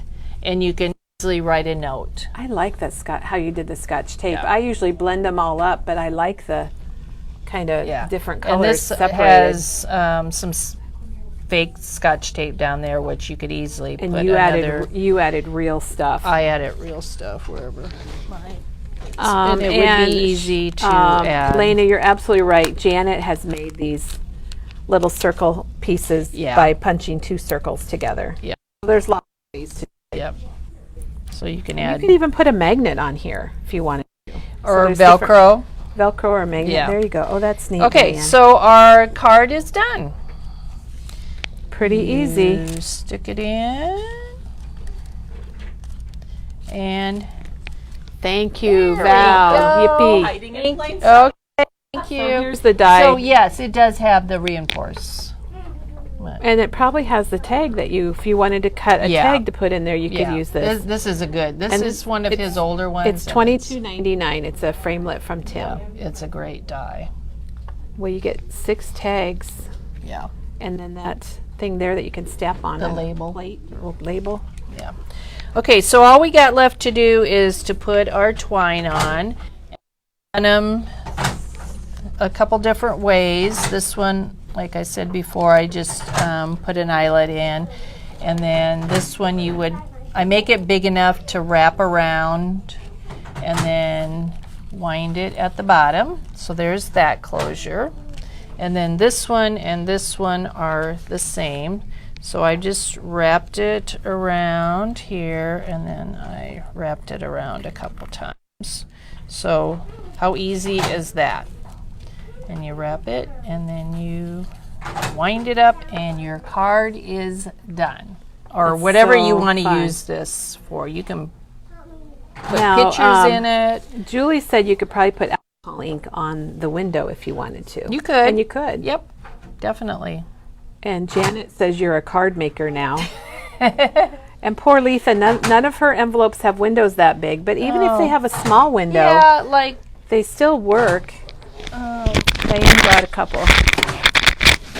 and you can easily write a note. I like that how you did the Scotch tape. Yeah. I usually blend them all up, but I like the kind of different colors And this separated. has some fake Scotch tape down there, which you could easily and put you another. added real stuff. I added real stuff wherever mine. And it would be easy to add. Lena, you're absolutely right. Janet has made these little circle pieces by punching 2 circles together. Yeah. There's lots of ways to do it. Yep. So you can You add could even put a magnet on here if you wanted to. or there's Velcro. Velcro or a magnet. Yeah. There you go. Oh, that's neat. Okay, Diane. so our card is done. Pretty easy. You stick it in, and Thank you, there Val. we go. Yippee. Hiding in plain sight. Okay, thank So you. here's the die. So yes, it does have the reinforce. And it probably has the tag that if you wanted to cut a Yeah. tag to put in there, you could use this. This is a good. This And is one of his older ones. It's and $22.99. It's a framelit from Tim. It's a great die. Well, you get 6 tags, Yeah. and then that thing there that you can stamp on The a label. plate or label. Yeah. Okay, so all we got left to do is to put our twine on. And them a couple different ways. This one, like I said before, I just put an eyelet in. And then this one I make it big enough to wrap around and then wind it at the bottom. So there's that closure. And then this one and this one are the same. So I just wrapped it around here, and then I wrapped it around a couple times. So how easy is that? And you wrap it, and then you wind it up, and your card is done. Or That's whatever you so want to fun. use this for. You can put Now, pictures in it. Julie said you could probably put alcohol ink on the window if you wanted to. You could. And you could. Yep, definitely. And Janet says you're a card maker now. And poor Letha, none of her envelopes have windows that big, but even if they have a small window, Yeah, like they still work. Diane brought a couple.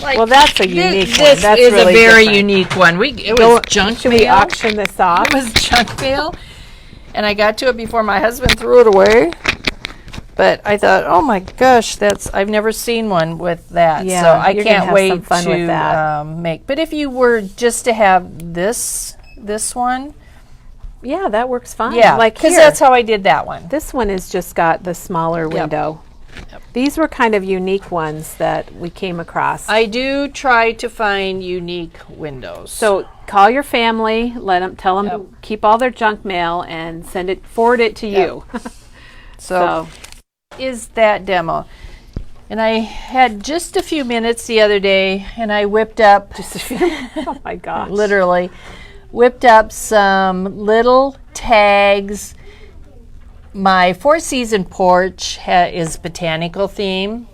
Well, that's a unique one. This That's is really a very different. unique one. It was junk Should we mail. auction this off? It was junk mail, and I got to it before my husband threw it away. But I thought, oh my gosh, I've never seen one with that. Yeah, so I you're gonna can't have wait some fun with that. to make. But if you were just to have this one, Yeah, that works fine. yeah, like because here. that's how I did that one. This one has just got the smaller window. These were kind of unique ones that we came across. I do try to find unique windows. So call your family, tell them to keep all their junk mail and forward it to you. So is that demo. And I had just a few minutes the other day, and I whipped up, Just a few. Oh my gosh. literally, whipped up some little tags. My four-season porch is botanical theme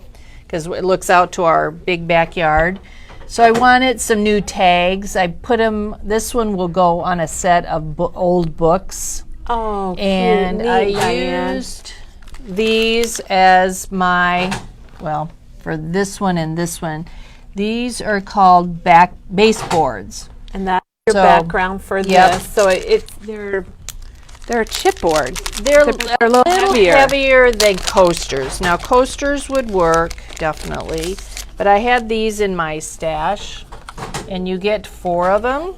because it looks out to our big backyard. So I wanted some new tags. I put them, this one will go on a set of old books. Oh, cute. And Neat, I Diane. used these as for this one and this one. These are called baseboards. And that's your So, background for yep. this. So they're a chipboard. They're a little heavier. than coasters. Now coasters would work, definitely. But I had these in my stash, and you get 4 of them.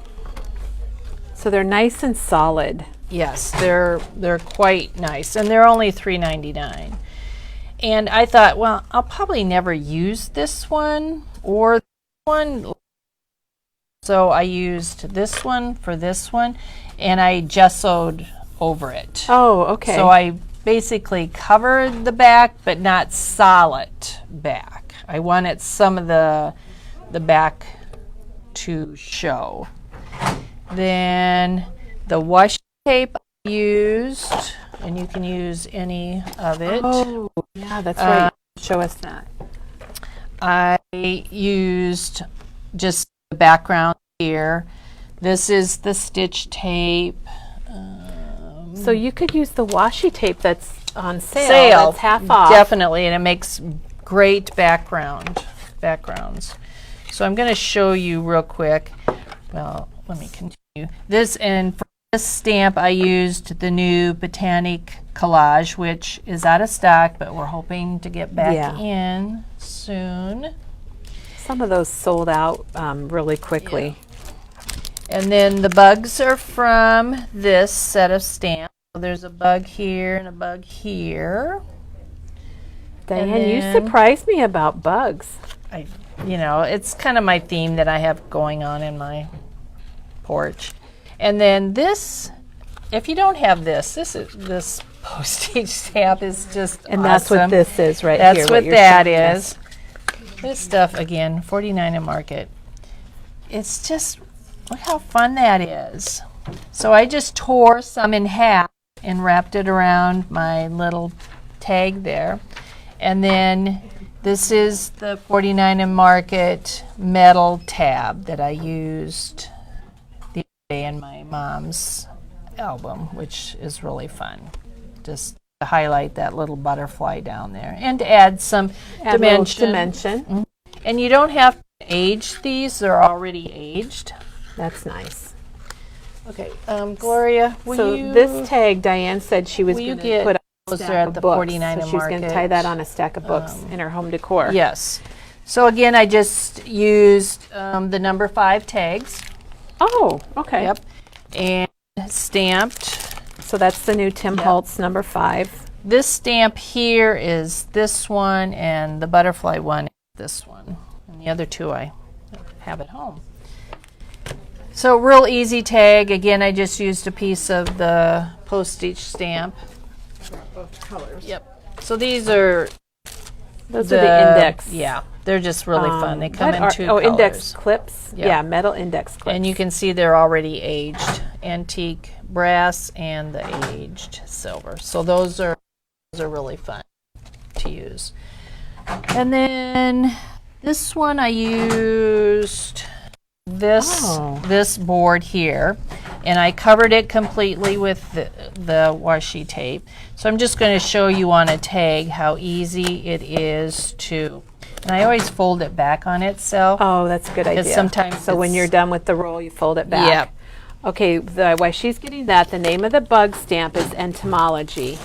So they're nice and solid. Yes, they're quite nice, and they're only $3.99. And I thought, well, I'll probably never use this one or this one. So I used this one for this one, and I gessoed over it. Oh, okay. So I basically covered the back, but not solid back. I wanted some of the back to show. Then the washi tape I used, and you can use any of it. Oh, yeah, that's right. Show us that. I used just the background here. This is the stitch tape. So you could use the washi tape that's on sale. That's half off. Definitely, and it makes great background backgrounds. So I'm going to show you real quick. Well, let me continue. This, and for this stamp I used the new Botanic Collage, which is out of stock, but we're hoping to get back in soon. Some of those sold out really quickly. And then the bugs are from this set of stamps. So there's a bug here and a bug here. Diane, you surprised me about bugs. You know, it's kind of my theme that I have going on in my porch. And then this, if you don't have this postage stamp is just And that's what awesome. this is right That's here. what you're that showing us. is. This stuff, again, $49 at Market. It's just, look how fun that is. So I just tore some in half and wrapped it around my little tag there. And then this is the $49 at Market metal tab that I used the other day in my mom's album, which is really fun. Just to highlight that little butterfly down there and to add some dimension. And you don't have to age these, they're already aged. That's nice. Okay, Gloria, So this tag, Diane said she was going to put those stack are at of the books. 49 So at she's going to Market. tie that on a stack of books in her home decor. Yes. So again, I just used the number 5 tags. Oh, okay. Yep. And stamped. So that's the new Tim Holtz number 5. This stamp here is this one, and the butterfly one is this one. And the other two I have at home. So real easy tag. Again, I just used a piece of the postage stamp. Both colors. Yep. So these are Those are the index. Yeah, they're just really fun. They come what in are- 2 oh, colors. index clips. Yeah. Yeah, metal index clips. And you can see they're already aged. Antique brass and the aged silver. So those are really fun to use. And then this one I used this board here, and I covered it completely with the washi tape. So I'm just going to show you on a tag how easy it is to, and I always fold it back on itself. Oh, that's a good idea. sometimes so when it's- you're done with the roll, you fold it back. Yep. Okay, while she's getting that, the name of the bug stamp is Entomology.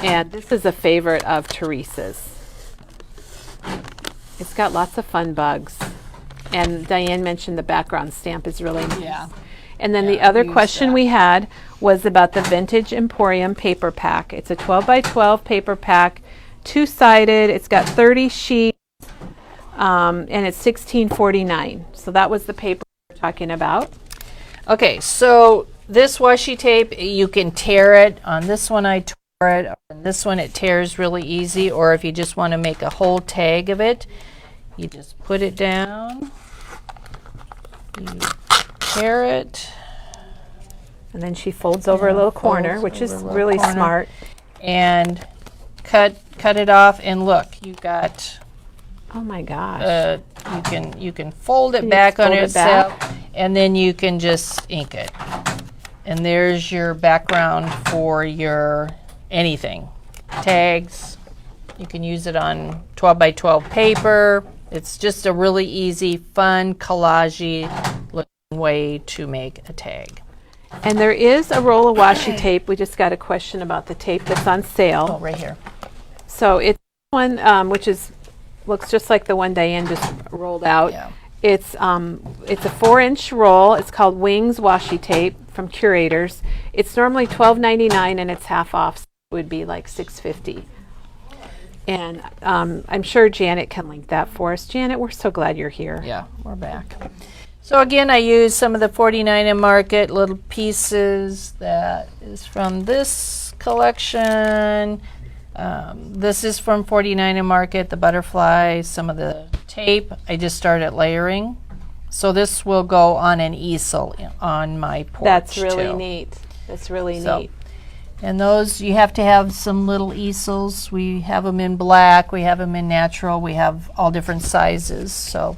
And this is a favorite of Teresa's. It's got lots of fun bugs. And Diane mentioned the background stamp is really nice. Yeah. And then the other question we had was about the Vintage Emporium paper pack. It's a 12 by 12 paper pack, 2-sided. It's got 30 sheets, and it's $16.49. So that was the paper we were talking about. Okay, so this washi tape, you can tear it. On this one I tore it. On this one it tears really easy. Or if you just want to make a whole tag of it, you just put it down. You tear it. And then she folds over a little corner, folds which is over a little really corner. smart. And cut it off. And look, you got. Oh my gosh. You can fold it you back on fold it itself, back? and then you can just ink it. And there's your background for your anything, tags. You can use it on 12 by 12 paper. It's just a really easy, fun, collagey looking way to make a tag. And there is a roll of washi tape. We just got a question about the tape that's on sale. Oh, right here. So it's one which looks just like the one Diane just rolled out. Yeah. It's a 4-inch roll. It's called Wings Washi Tape from Curators. It's normally $12.99 and it's half off. So it would be like $6.50. And I'm sure Janet can link that for us. Janet, we're so glad you're here. Yeah, we're back. So again, I used some of the 49 at Market little pieces. That is from this collection. This is from 49 at Market, the butterfly, some of the tape. I just started layering. So this will go on an easel on my porch. That's really too. neat. That's really So, neat. And those, you have to have some little easels. We have them in black, we have them in natural, we have all different sizes. So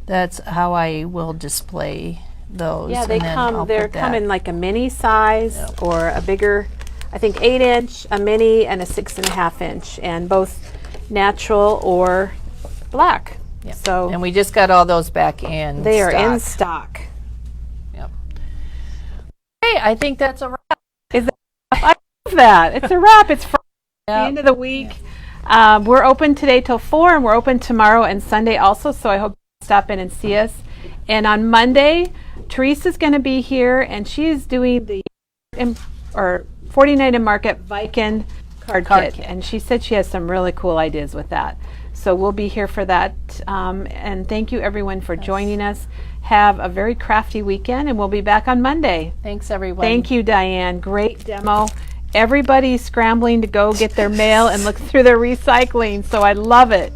that's how I will display those. Yeah, they and then I'll they put come that- in like a mini size or a bigger, I think 8-inch, a mini, and a 6.5-inch, and both natural or black. Yep. So And we just got all those back in they are in stock. stock. Yep. Hey, I think that's a wrap. I love that. It's a wrap. It's Friday, the Yep. end of the week. We're open today till 4, and we're open tomorrow and Sunday also, so I hope you stop in and see us. And on Monday, Teresa's going to be here, and she is doing the 49 and Market Viking card kit. And she said she has some really cool ideas with that. So we'll be here for that. And thank you, everyone, for joining us. Have a very crafty weekend, and we'll be back on Monday. Thanks, everyone. Thank you, Diane. Great demo. Everybody's scrambling to go get their mail and look through their recycling, so I love it.